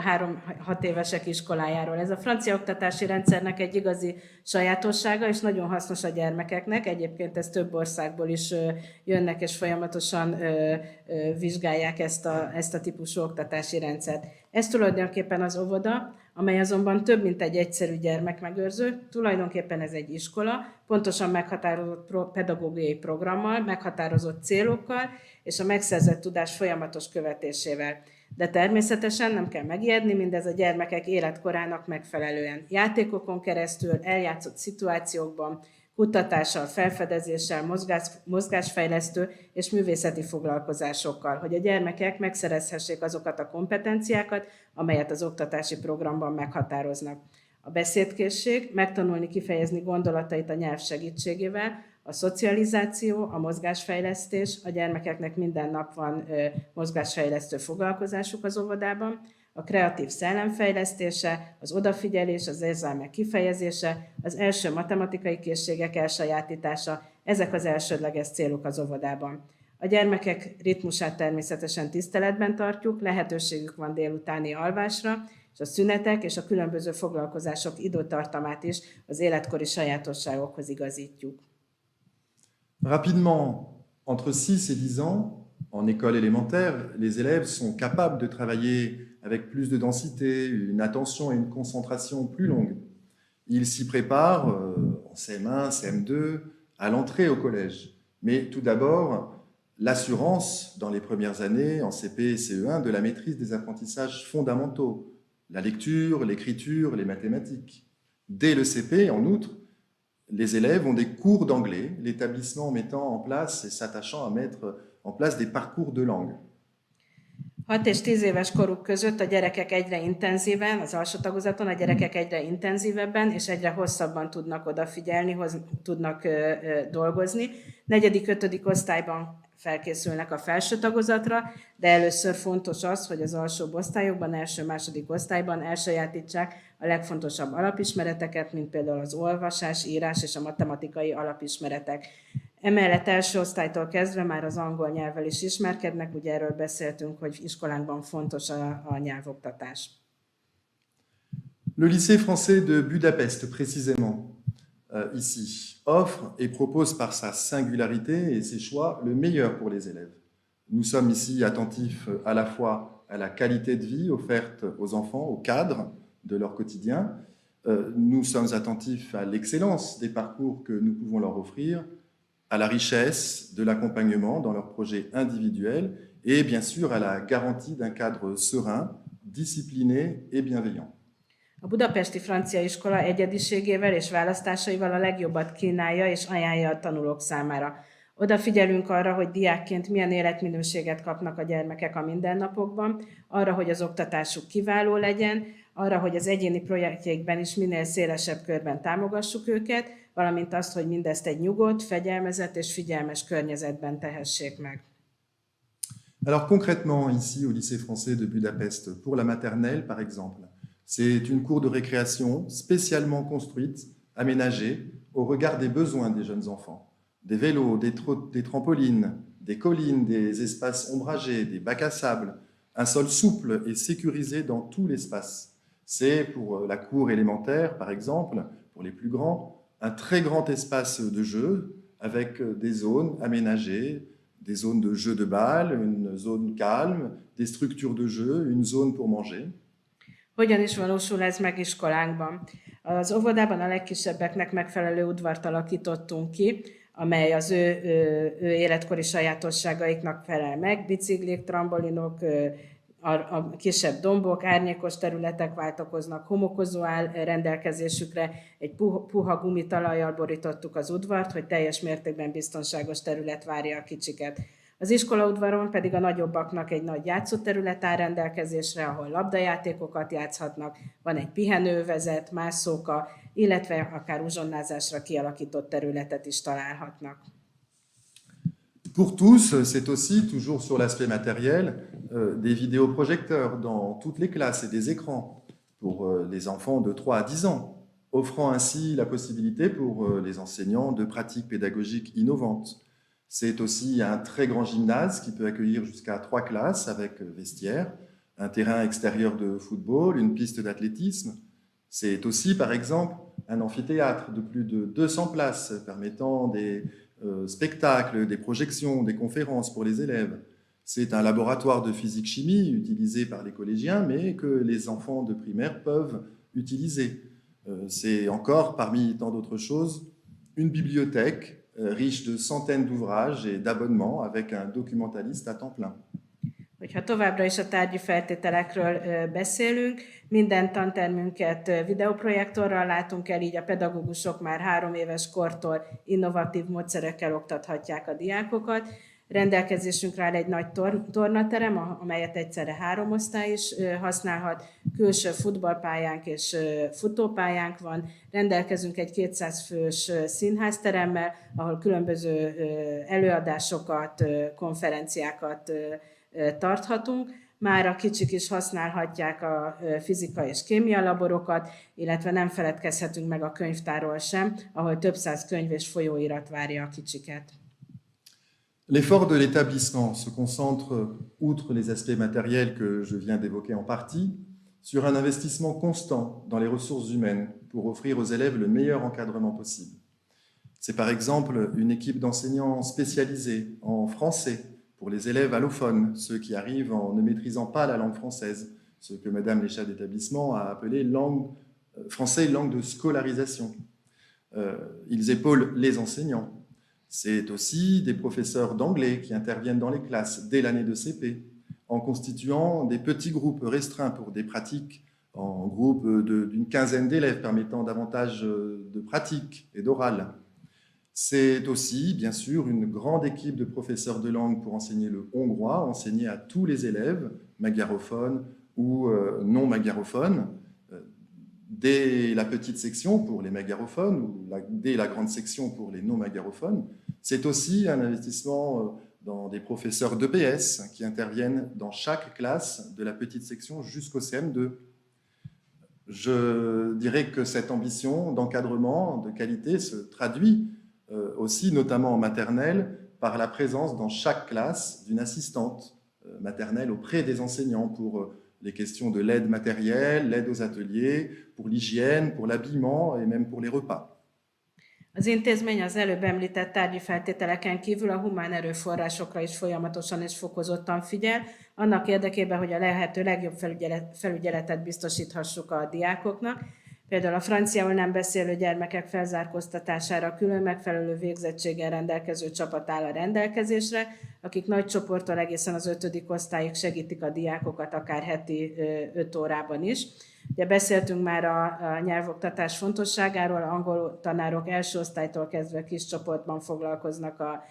3-6 évesek iskolájáról. Ez a francia oktatási rendszernek egy igazi sajátossága, és nagyon hasznos a gyermekeknek. Egyébként ez több országból is jönnek, és folyamatosan vizsgálják ezt a típusú oktatási rendszert. Ez tulajdonképpen az óvoda, amely azonban több, mint egy egyszerű gyermekmegőrző. Tulajdonképpen ez egy iskola, pontosan meghatározott pedagógiai programmal, meghatározott célokkal, és a megszerzett tudás folyamatos követésével. De természetesen nem kell megijedni, mindez a gyermekek életkorának megfelelően. Játékokon keresztül, eljátszott szituációkban, kutatással, felfedezéssel, mozgásfejlesztő és művészeti foglalkozásokkal, hogy a gyermekek megszerezhessék azokat a kompetenciákat, amelyet az oktatási programban meghatároznak. A beszédkészség, megtanulni kifejezni gondolatait a nyelv segítségével, a szocializáció, a mozgásfejlesztés, a gyermekeknek minden nap van mozgásfejlesztő foglalkozásuk az óvodában, a kreatív szellem fejlesztése, az odafigyelés, az érzelmek kifejezése, az első matematikai készségek elsajátítása, ezek az elsődleges célok az óvodában. A gyermekek ritmusát természetesen tiszteletben tartjuk, lehetőségük van délutáni alvásra, és a szünetek és a különböző foglalkozások időtartamát is az életkori sajátosságokhoz igazítjuk. Rapidement, entre 6 et 10 ans, en école élémentaire, les élèves sont capables de travailler avec plus de densité, une attention et une concentration plus longue. Ils s'y préparent en CM1, CM2, à l'entrée au collège. Mais tout d'abord, l'assurance dans les premières années, en CP et CE1, de la maîtrise des apprentissages fondamentaux, la lecture, l'écriture, les mathématiques. Dès le CP, en outre, les élèves ont des cours d'anglais, l'établissement mettant en place et s'attachant à mettre en place des parcours de langue. 6 és 10 éves koruk között a gyerekek egyre intenzíven, az alsó tagozaton a gyerekek egyre intenzívebben és egyre hosszabban tudnak odafigyelni, tudnak dolgozni. 4.-5. osztályban felkészülnek a felső tagozatra, de először fontos az, hogy az alsóbb osztályokban, első-második osztályban elsajátítsák a legfontosabb alapismereteket, mint például az olvasás, írás és a matematikai alapismeretek. Emellett első osztálytól kezdve már az angol nyelvvel is ismerkednek, ugye erről beszéltünk, hogy iskolánkban fontos a nyelvoktatás. Le lycée français de Budapest, précisément, ici, offre et propose par sa singularité et ses choix le meilleur pour les élèves. Nous sommes ici attentifs à la fois à la qualité de vie offerte aux enfants, au cadre de leur quotidien. Nous sommes attentifs à l'excellence des parcours que nous pouvons leur offrir, à la richesse de l'accompagnement dans leurs projets individuels et bien sûr à la garantie d'un cadre serein, discipliné et bienveillant. A budapesti francia iskola egyediségével és választásaival a legjobbat kínálja és ajánlja a tanulók számára. Odafigyelünk arra, hogy diákként milyen életminőséget kapnak a gyermekek a mindennapokban, arra, hogy az oktatásuk kiváló legyen, arra, hogy az egyéni projektjeikben is minél szélesebb körben támogassuk őket, valamint azt, hogy mindezt egy nyugodt, fegyelmezett és figyelmes környezetben tehessék meg. Alors concrètement, ici au lycée français de Budapest, pour la maternelle par exemple, c'est une cour de récréation spécialement construite, aménagée au regard des besoins des jeunes enfants. Des vélos, des trampolines, des collines, des espaces ombragés, des bacs à sable, un sol souple et sécurisé dans tout l'espace. C'est pour la cour élémentaire, par exemple, pour les plus grands, un très grand espace de jeu avec des zones aménagées, des zones de jeu de balle, une zone calme, des structures de jeu, une zone pour manger. Hogyan is valósul ez meg iskolánkban? Az óvodában a legkisebbeknek megfelelő udvart alakítottunk ki, amely az ő életkori sajátosságaiknak felel meg, biciklik, trambolinok, a kisebb dombok, árnyékos területek váltakoznak, homokozó áll rendelkezésükre, egy puha gumitalajjal borítottuk az udvart, hogy teljes mértékben biztonságos terület várja a kicsiket. Az iskolaudvaron pedig a nagyobbaknak egy nagy játszóterület áll rendelkezésre, ahol labdajátékokat játszhatnak, van egy pihenővezet, mászóka, illetve akár uzsonnázásra kialakított területet is találhatnak. Pour tous, c'est aussi, toujours sur l'aspect matériel, des vidéoprojecteurs dans toutes les classes et des écrans pour les enfants de 3 à 10 ans, offrant ainsi la possibilité pour les enseignants de pratiques pédagogiques innovantes. C'est aussi un très grand gymnase qui peut accueillir jusqu'à 3 classes avec vestiaire, un terrain extérieur de football, une piste d'athlétisme. C'est aussi, par exemple, un amphithéâtre de plus de 200 places permettant des spectacles, des projections, des conférences pour les élèves. C'est un laboratoire de physique-chimie utilisé par les collégiens, mais que les enfants de primaire peuvent utiliser. C'est encore, parmi tant d'autres choses, une bibliothèque riche de centaines d'ouvrages et d'abonnements avec un documentaliste à temps plein. Hogyha továbbra is a tárgyi feltételekről beszélünk, minden tantermünket videóprojektorral látunk el, így a pedagógusok már 3 éves kortól innovatív módszerekkel oktathatják a diákokat. Rendelkezésünkre áll egy nagy tornaterem, amelyet egyszerre 3 osztály is használhat, külső futballpályánk és futópályánk van, rendelkezünk egy 200 fős színházteremmel, ahol különböző előadásokat, konferenciákat tarthatunk. Már a kicsik is használhatják a fizika és kémia laborokat, illetve nem feledkezhetünk meg a könyvtárról sem, ahol több száz könyv és folyóirat várja a kicsiket. L'effort de l'établissement se concentre, outre les aspects matériels que je viens d'évoquer en partie, sur un investissement constant dans les ressources humaines pour offrir aux élèves le meilleur encadrement possible. C'est par exemple une équipe d'enseignants spécialisés en français pour les élèves allophones, ceux qui arrivent en ne maîtrisant pas la langue française, ce que Madame les chefs d'établissement a appelé français langue de scolarisation. Ils épaulent les enseignants. C'est aussi des professeurs d'anglais qui interviennent dans les classes dès l'année de CP, en constituant des petits groupes restreints pour des pratiques, en groupe d'une quinzaine d'élèves permettant davantage de pratiques et d'oral. C'est aussi, bien sûr, une grande équipe de professeurs de langue pour enseigner le hongrois, enseigner à tous les élèves, magyarophones ou non magyarophones, dès la petite section pour les magyarophones ou dès la grande section pour les non magyarophones. C'est aussi un investissement dans des professeurs d'EPS qui interviennent dans chaque classe de la petite section jusqu'au CM2. Je dirais que cette ambition d'encadrement, de qualité se traduit aussi, notamment en maternelle, par la présence dans chaque classe d'une assistante maternelle auprès des enseignants pour les questions de l'aide matérielle, l'aide aux ateliers, pour l'hygiène, pour l'habillement et même pour les repas. Az intézmény az előbb említett tárgyi feltételeken kívül a humán erőforrásokra is folyamatosan és fokozottan figyel, annak érdekében, hogy a lehető legjobb felügyeletet biztosíthassuk a diákoknak. Például a franciául nem beszélő gyermekek felzárkóztatására külön megfelelő végzettséggel rendelkező csapat áll a rendelkezésre, akik nagy csoporttal egészen az 5. osztályig segítik a diákokat, akár heti 5 órában is. Ugye beszéltünk már a nyelvoktatás fontosságáról, angol tanárok első osztálytól kezdve kis csoportban foglalkoznak a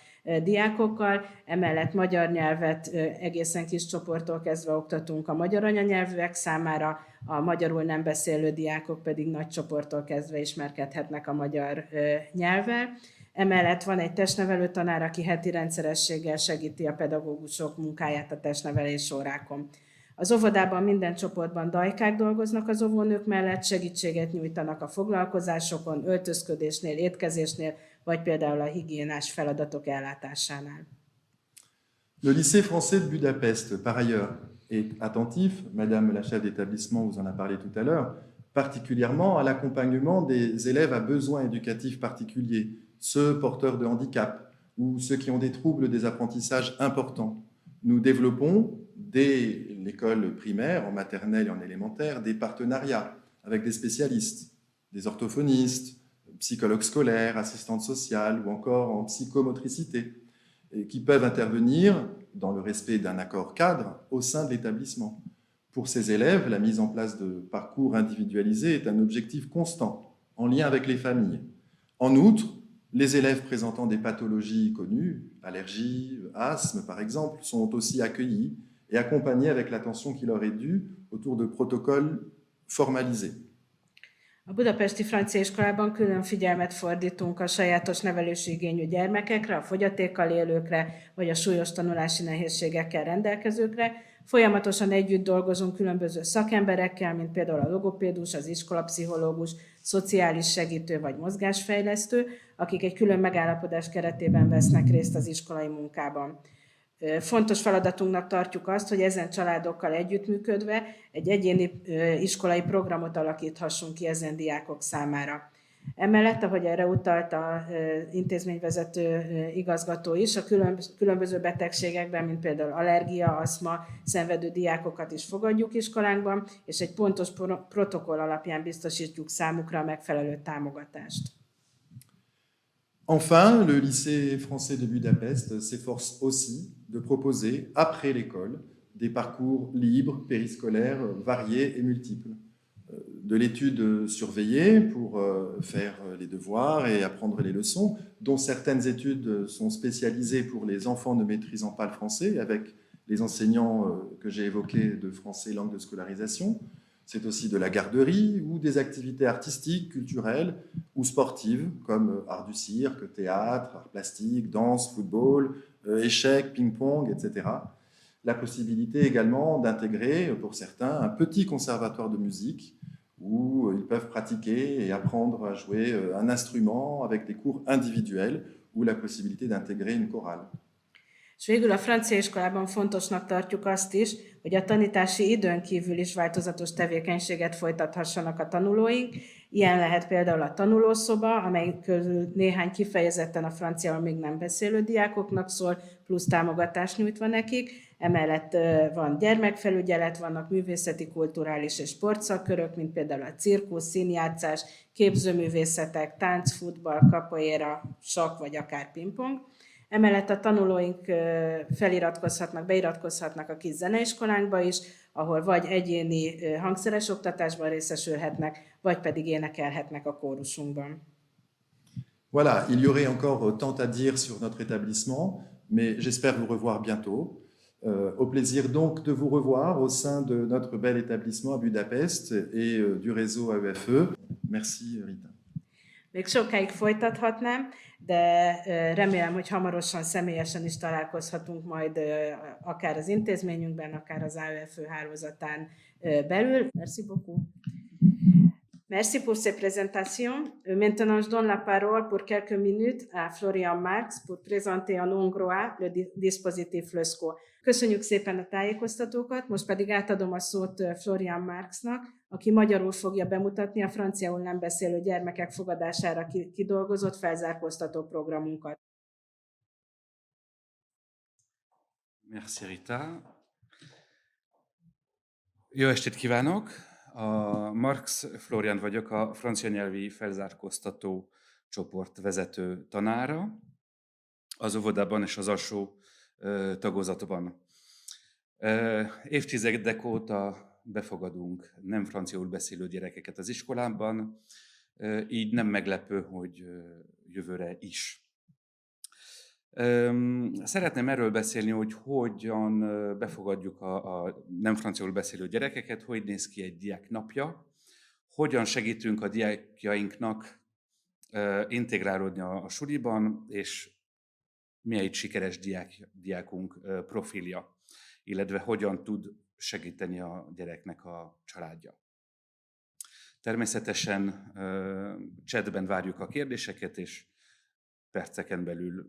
diákokkal, emellett magyar nyelvet egészen kis csoporttól kezdve oktatunk a magyar anyanyelvűek számára, a magyarul nem beszélő diákok pedig nagy csoporttól kezdve ismerkedhetnek a magyar nyelvvel. Emellett van egy testnevelő tanár, aki heti rendszerességgel segíti a pedagógusok munkáját a testnevelés órákon. Az óvodában minden csoportban dajkák dolgoznak az óvónők mellett, segítséget nyújtanak a foglalkozásokon, öltözködésnél, étkezésnél, vagy például a higiénás feladatok ellátásánál. Le lycée français de Budapest, par ailleurs, est attentif, Madame la chef d'établissement vous en a parlé tout à l'heure, particulièrement à l'accompagnement des élèves à besoins éducatifs particuliers, ceux porteurs de handicap ou ceux qui ont des troubles des apprentissages importants. Nous développons, dès l'école primaire, en maternelle et en élémentaire, des partenariats avec des spécialistes, des orthophonistes, psychologues scolaires, assistantes sociales ou encore en psychomotricité, et qui peuvent intervenir dans le respect d'un accord cadre au sein de l'établissement. Pour ces élèves, la mise en place de parcours individualisés est un objectif constant, en lien avec les familles. En outre, les élèves présentant des pathologies connues, allergies, asthme par exemple, sont aussi accueillis et accompagnés avec l'attention qui leur est due autour de protocoles formalisés. A budapesti francia iskolában külön figyelmet fordítunk a sajátos nevelési igényű gyermekekre, a fogyatékkal élőkre, vagy a súlyos tanulási nehézségekkel rendelkezőkre. Folyamatosan együtt dolgozunk különböző szakemberekkel, mint például a logopédus, az iskolapszichológus, szociális segítő vagy mozgásfejlesztő, akik egy külön megállapodás keretében vesznek részt az iskolai munkában. Fontos feladatunknak tartjuk azt, hogy ezen családokkal együttműködve egy egyéni iskolai programot alakíthassunk ki ezen diákok számára. Emellett, ahogy erre utalt az intézményvezető igazgató is, a különböző betegségekben, mint például allergia, aszma szenvedő diákokat is fogadjuk iskolánkban, és egy pontos protokoll alapján biztosítjuk számukra a megfelelő támogatást. Enfin, le lycée français de Budapest s'efforce aussi de proposer, après l'école, des parcours libres, périscolaires, variés et multiples. De l'étude surveillée pour faire les devoirs et apprendre les leçons, dont certaines études sont spécialisées pour les enfants ne maîtrisant pas le français, avec les enseignants que j'ai évoqués de français langue de scolarisation. C'est aussi de la garderie ou des activités artistiques, culturelles ou sportives, comme art du cirque, théâtre, art plastique, danse, football, échecs, ping-pong, etc. La possibilité également d'intégrer, pour certains, un petit conservatoire de musique où ils peuvent pratiquer et apprendre à jouer un instrument avec des cours individuels ou la possibilité d'intégrer une chorale. És végül a francia iskolában fontosnak tartjuk azt is, hogy a tanítási időn kívül is változatos tevékenységet folytathassanak a tanulóink. Ilyen lehet például a tanulószoba, amely közül néhány kifejezetten a franciául még nem beszélő diákoknak szól, plusz támogatást nyújtva nekik. Emellett van gyermekfelügyelet, vannak művészeti, kulturális és sportszakkörök, mint például a cirkusz, színjátszás, képzőművészetek, tánc, futball, capoeira, sakk vagy akár pingpong. Emellett a tanulóink beiratkozhatnak a kis zeneiskolánkba is, ahol vagy egyéni hangszeres oktatásban részesülhetnek, vagy pedig énekelhetnek a kórusunkban. Voilà, il y aurait encore tant à dire sur notre établissement, mais j'espère vous revoir bientôt. Au plaisir donc de vous revoir au sein de notre bel établissement à Budapest et du réseau AEFE. Merci Rita. Még sokáig folytathatnám, de remélem, hogy hamarosan személyesen is találkozhatunk majd akár az intézményünkben, akár az AEFE hálózatán belül. Merci beaucoup. Merci pour ces présentations. Maintenant, je donne la parole pour quelques minutes à Florian Marx pour présenter en hongrois le dispositif LESCO. Köszönjük szépen a tájékoztatókat, most pedig átadom a szót Florian Marxnak, aki magyarul fogja bemutatni a franciául nem beszélő gyermekek fogadására kidolgozott felzárkóztató programunkat. Merci Rita. Jó estét kívánok! Marx Florian vagyok, a francia nyelvi felzárkóztató csoport vezető tanára az óvodában és az alsó tagozatban. Évtizedek óta befogadunk nem franciául beszélő gyerekeket az iskolában, így nem meglepő, hogy jövőre is. Szeretném erről beszélni, hogy hogyan befogadjuk a nem franciául beszélő gyerekeket, hogy néz ki egy diák napja, hogyan segítünk a diákjainknak integrálódni a suliban, és mi egy sikeres diákunk profilja, illetve hogyan tud segíteni a gyereknek a családja. Természetesen chatben várjuk a kérdéseket, és perceken belül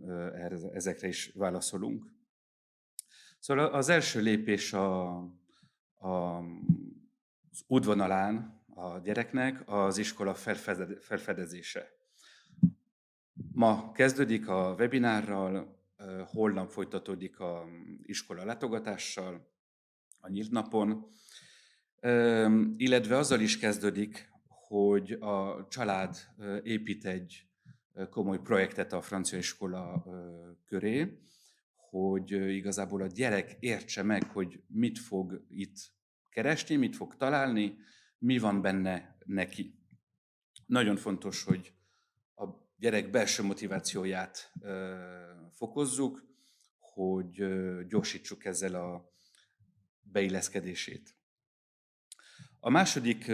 ezekre is válaszolunk. Szóval az első lépés az útvonalán a gyereknek az iskola felfedezése. Ma kezdődik a webinárral, holnap folytatódik az iskola látogatással, a nyílt napon, illetve azzal is kezdődik, hogy a család épít egy komoly projektet a francia iskola köré, hogy igazából a gyerek értse meg, hogy mit fog itt keresni, mit fog találni, mi van benne neki. Nagyon fontos, hogy a gyerek belső motivációját fokozzuk, hogy gyorsítsuk ezzel a beilleszkedését. A második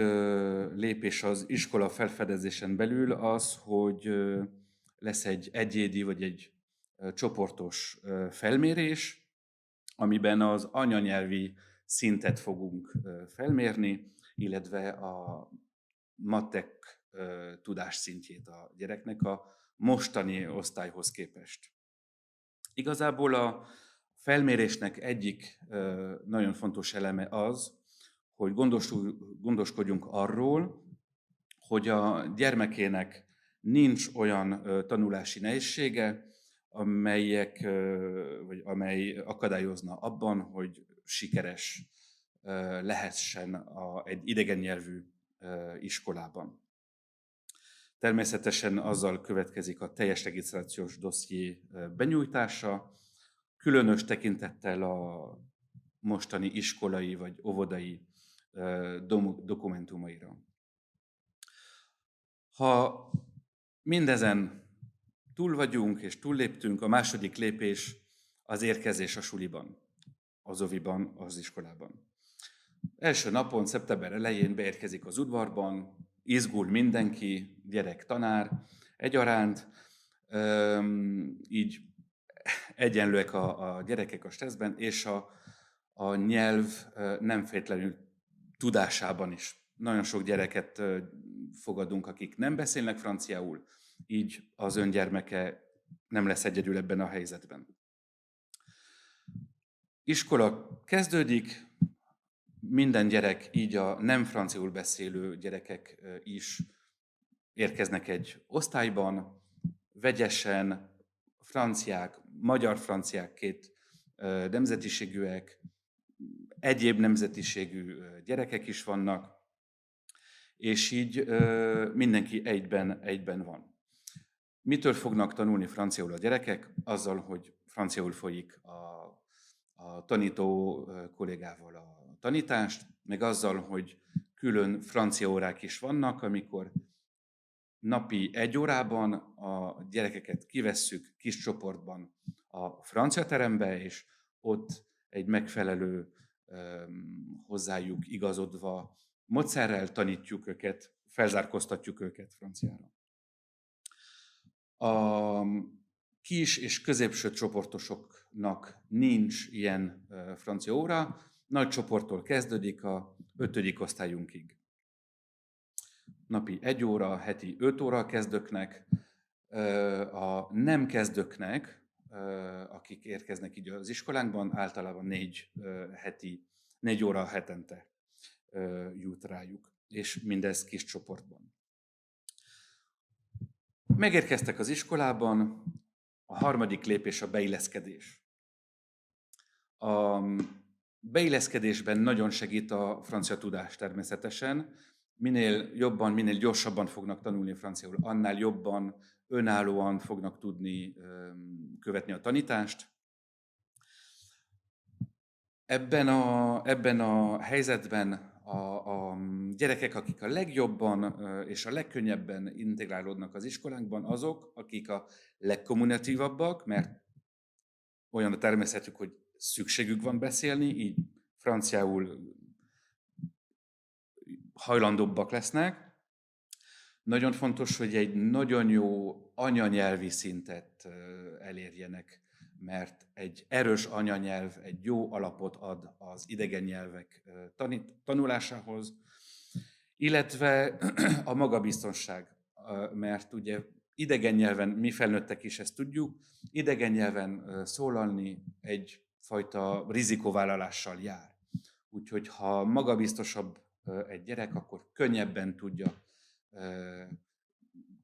lépés az iskola felfedezésen belül az, hogy lesz egy egyéni vagy egy csoportos felmérés, amiben az anyanyelvi szintet fogunk felmérni, illetve a matek tudásszintjét a gyereknek a mostani osztályhoz képest. Igazából a felmérésnek egyik nagyon fontos eleme az, hogy gondoskodjunk arról, hogy a gyermekének nincs olyan tanulási nehézsége, amely akadályozna abban, hogy sikeres lehessen egy idegen nyelvű iskolában. Természetesen azzal következik a teljes regisztrációs dosszié benyújtása, különös tekintettel a mostani iskolai vagy óvodai dokumentumaira. Ha mindezen túl vagyunk és túlléptünk, a második lépés az érkezés a suliban, az oviban, az iskolában. Első napon, szeptember elején beérkezik az udvarban, izgul mindenki, gyerek, tanár egyaránt, így egyenlőek a gyerekek a stresszben, és a nyelv nem feltétlenül tudásában is. Nagyon sok gyereket fogadunk, akik nem beszélnek franciául, így az ön gyermeke nem lesz egyedül ebben a helyzetben. Iskola kezdődik, minden gyerek, így a nem franciául beszélő gyerekek is érkeznek egy osztályban, vegyesen, franciák, magyar franciák, két nemzetiségűek, egyéb nemzetiségű gyerekek is vannak, és így mindenki egyben van. Mitől fognak tanulni franciául a gyerekek? Azzal, hogy franciául folyik a tanító kollégával a tanítást, meg azzal, hogy külön francia órák is vannak, amikor napi 1 órában a gyerekeket kivesszük kis csoportban a francia terembe, és ott egy megfelelő, hozzájuk igazodva módszerrel tanítjuk őket, felzárkóztatjuk őket franciára. A kis és középső csoportosoknak nincs ilyen francia óra, nagy csoporttól kezdődik a 5. osztályunkig. Napi 1 óra, heti 5 óra a kezdőknek, a nem kezdőknek, akik érkeznek így az iskolánkban, általában 4 óra hetente jut rájuk, és mindez kis csoportban. Megérkeztek az iskolában, a harmadik lépés a beilleszkedés. A beilleszkedésben nagyon segít a francia tudás természetesen. Minél jobban, minél gyorsabban fognak tanulni franciául, annál jobban, önállóan fognak tudni követni a tanítást. Ebben a helyzetben a gyerekek, akik a legjobban és a legkönnyebben integrálódnak az iskolánkban, azok, akik a legkommunitívabbak, mert olyan a természetük, hogy szükségük van beszélni, így franciául hajlandóbbak lesznek. Nagyon fontos, hogy egy nagyon jó anyanyelvi szintet elérjenek, mert egy erős anyanyelv egy jó alapot ad az idegen nyelvek tanulásához, illetve a magabiztonság, mert ugye idegen nyelven, mi felnőttek is ezt tudjuk, idegen nyelven szólalni egyfajta rizikóvállalással jár. Úgyhogy ha magabiztosabb egy gyerek, akkor könnyebben tudja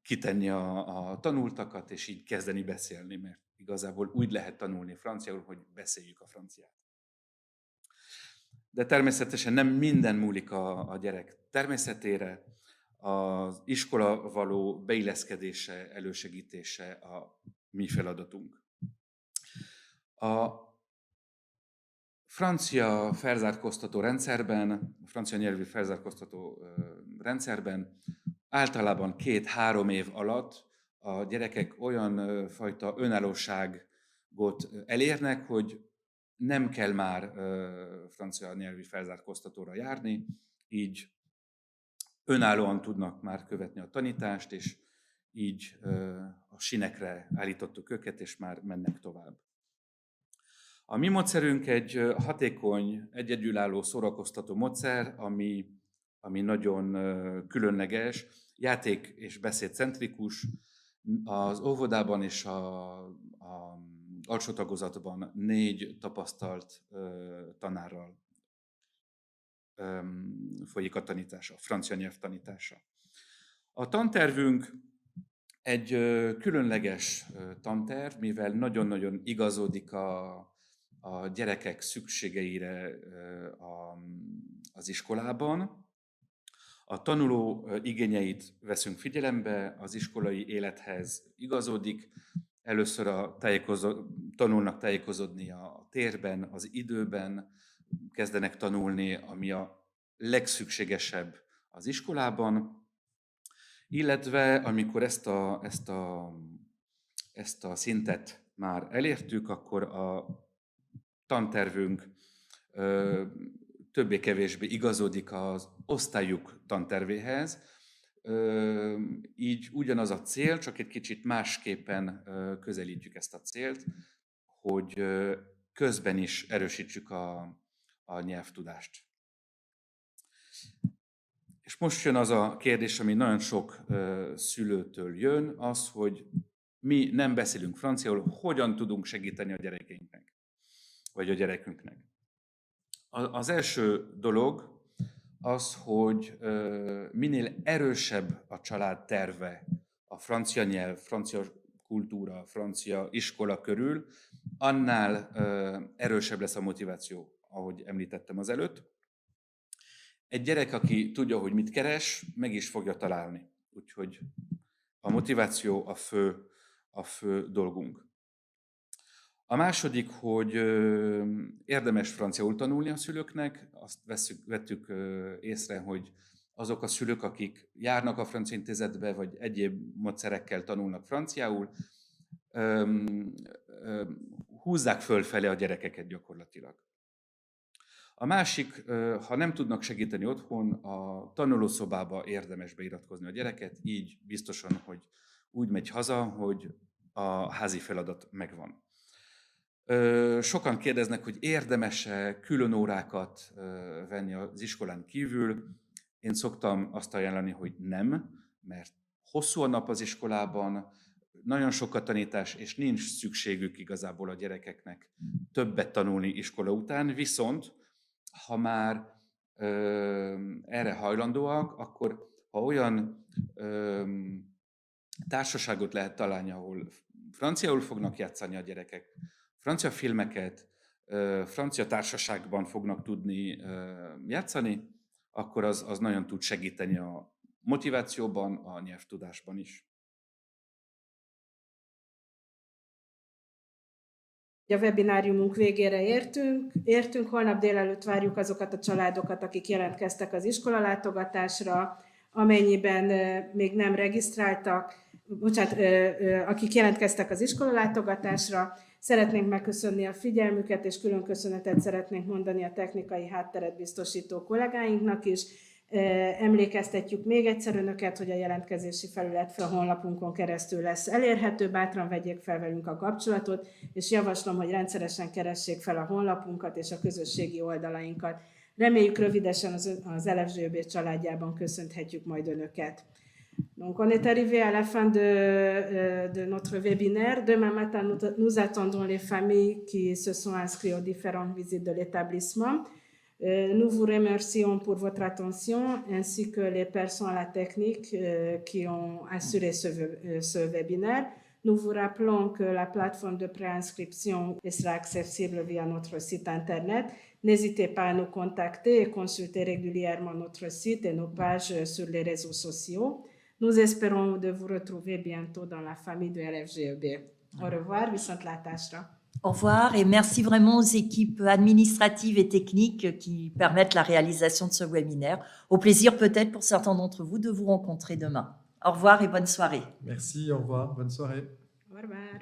kitenni a tanultakat, és így kezdeni beszélni, mert igazából úgy lehet tanulni franciául, hogy beszéljük a franciát. De természetesen nem minden múlik a gyerek természetére, az iskola való beilleszkedése, elősegítése a mi feladatunk. A francia felzárkóztató rendszerben, a francia nyelvű felzárkóztató rendszerben általában 2-3 év alatt a gyerekek olyan fajta önállóságot elérnek, hogy nem kell már francia nyelvű felzárkóztatóra járni, így önállóan tudnak már követni a tanítást, és így a sinekre állítottuk őket, és már mennek tovább. A mi módszerünk egy hatékony, egyedülálló szórakoztató módszer, ami nagyon különleges, játék és beszédcentrikus, az óvodában és a alsó tagozatban 4 tapasztalt tanárral folyik a tanítása, a francia nyelv tanítása. A tantervünk egy különleges tanterv, mivel nagyon-nagyon igazodik a gyerekek szükségeire az iskolában. A tanuló igényeit veszünk figyelembe, az iskolai élethez igazodik. Először tanulnak tájékozódni a térben, az időben, kezdenek tanulni, ami a legszükségesebb az iskolában, illetve amikor ezt a szintet már elértük, akkor a tantervünk többé-kevésbé igazodik az osztályuk tantervéhez. Így ugyanaz a cél, csak egy kicsit másképpen közelítjük ezt a célt, hogy közben is erősítsük a nyelvtudást. És most jön az a kérdés, ami nagyon sok szülőtől jön, az, hogy mi nem beszélünk franciául, hogyan tudunk segíteni a gyerekeinknek, vagy a gyerekünknek. Az első dolog az, hogy minél erősebb a család terve a francia nyelv, francia kultúra, francia iskola körül, annál erősebb lesz a motiváció, ahogy említettem az előtt. Egy gyerek, aki tudja, hogy mit keres, meg is fogja találni. Úgyhogy a motiváció a fő dolgunk. A második, hogy érdemes franciául tanulni a szülőknek. Azt vettük észre, hogy azok a szülők, akik járnak a francia intézetbe, vagy egyéb módszerekkel tanulnak franciául, húzzák fölfelé a gyerekeket gyakorlatilag. A másik, ha nem tudnak segíteni otthon, a tanulószobába érdemes beiratkozni a gyereket, így biztosan, hogy úgy megy haza, hogy a házi feladat megvan. Sokan kérdeznek, hogy érdemes-e külön órákat venni az iskolán kívül. Én szoktam azt ajánlani, hogy nem, mert hosszú a nap az iskolában, nagyon sok a tanítás, és nincs szükségük igazából a gyerekeknek többet tanulni iskola után, viszont ha már erre hajlandóak, akkor ha olyan társaságot lehet találni, ahol franciául fognak játszani a gyerekek, francia filmeket, francia társaságban fognak tudni játszani, akkor az nagyon tud segíteni a motivációban, a nyelvtudásban is. A webináriumunk végére értünk. Holnap délelőtt várjuk azokat a családokat, akik jelentkeztek az iskolalátogatásra, amennyiben még nem regisztráltak, akik jelentkeztek az iskolalátogatásra. Szeretnénk megköszönni a figyelmüket, és külön köszönetet szeretnénk mondani a technikai hátteret biztosító kollégáinknak is. Emlékeztetjük még egyszer önöket, hogy a jelentkezési felület a honlapunkon keresztül lesz elérhető, bátran vegyék fel velünk a kapcsolatot, és javaslom, hogy rendszeresen keressék fel a honlapunkat és a közösségi oldalainkat. Reméljük rövidesen az LFGÖB családjában köszönhetjük majd önöket. Donc on est arrivé à la fin de notre webinaire. Demain matin, nous attendons les familles qui se sont inscrites aux différentes visites de l'établissement. Nous vous remercions pour votre attention, ainsi que les personnes à la technique qui ont assuré ce webinaire. Nous vous rappelons que la plateforme de préinscription sera accessible via notre site internet. N'hésitez pas à nous contacter et consulter régulièrement notre site et nos pages sur les réseaux sociaux. Nous espérons de vous retrouver bientôt dans la famille de LFGEB. Au revoir, viszontlátásra! Au revoir et merci vraiment aux équipes administratives et techniques qui permettent la réalisation de ce webinaire. Au plaisir peut-être pour certains d'entre vous de vous rencontrer demain. Au revoir et bonne soirée. Merci, au revoir, bonne soirée. Au revoir!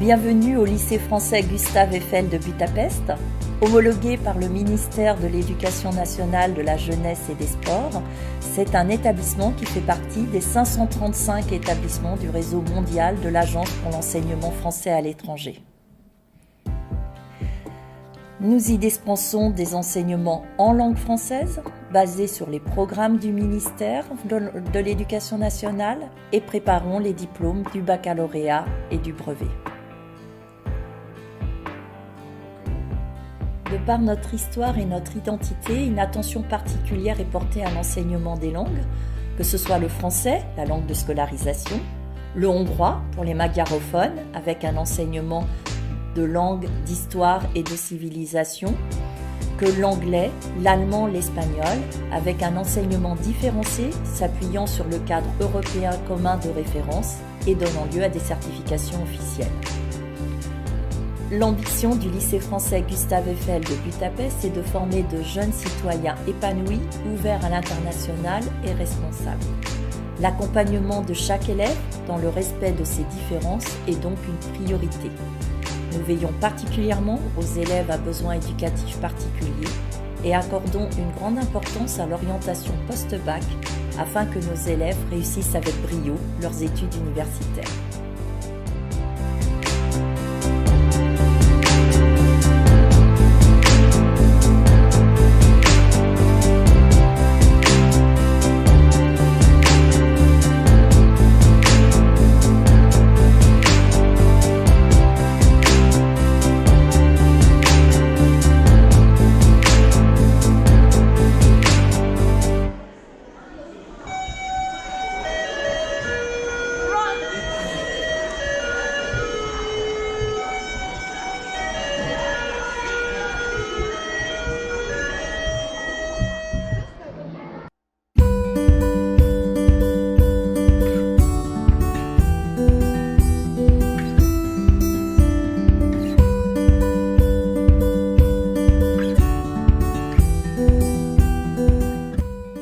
Bienvenue au lycée français Gustave Eiffel de Budapest. Homologué par le ministère de l'Éducation nationale, de la jeunesse et des sports, c'est un établissement qui fait partie des 535 établissements du réseau mondial de l'Agence pour l'enseignement français à l'étranger. Nous y dispensons des enseignements en langue française, basés sur les programmes du ministère de l'Éducation nationale, et préparons les diplômes du baccalauréat et du brevet. De par notre histoire et notre identité, une attention particulière est portée à l'enseignement des langues, que ce soit le français, la langue de scolarisation, le hongrois pour les magyarophones, avec un enseignement de langue, d'histoire et de civilisation, que l'anglais, l'allemand, l'espagnol, avec un enseignement différencié s'appuyant sur le cadre européen commun de référence et donnant lieu à des certifications officielles. L'ambition du lycée français Gustave Eiffel de Budapest est de former de jeunes citoyens épanouis, ouverts à l'international et responsables. L'accompagnement de chaque élève dans le respect de ses différences est donc une priorité. Nous veillons particulièrement aux élèves à besoins éducatifs particuliers et accordons une grande importance à l'orientation post-bac afin que nos élèves réussissent avec brio leurs études universitaires.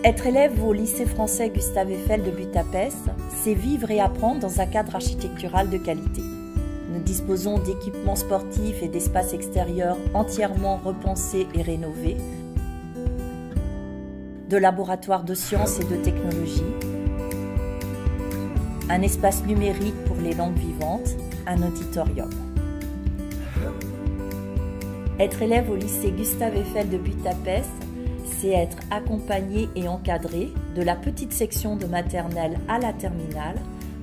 Être élève au lycée français Gustave Eiffel de Budapest, c'est vivre et apprendre dans un cadre architectural de qualité. Nous disposons d'équipements sportifs et d'espaces extérieurs entièrement repensés et rénovés, de laboratoires de sciences et de technologie, un espace numérique pour les langues vivantes, un auditorium. Être élève au lycée Gustave Eiffel de Budapest, c'est être accompagné et encadré de la petite section de maternelle à la terminale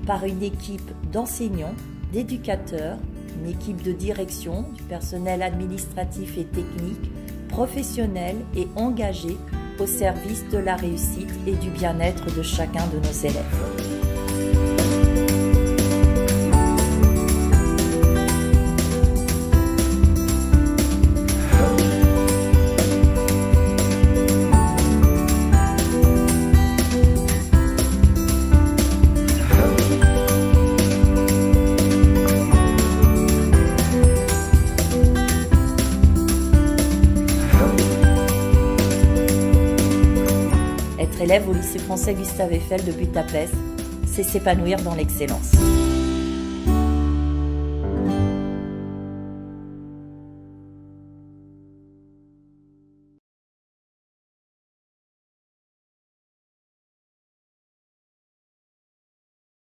par une équipe d'enseignants, d'éducateurs, une équipe de direction, du personnel administratif et technique, professionnel et engagé au service de la réussite et du bien-être de chacun de nos élèves. Être élève au lycée français Gustave Eiffel de Budapest, c'est s'épanouir dans l'excellence.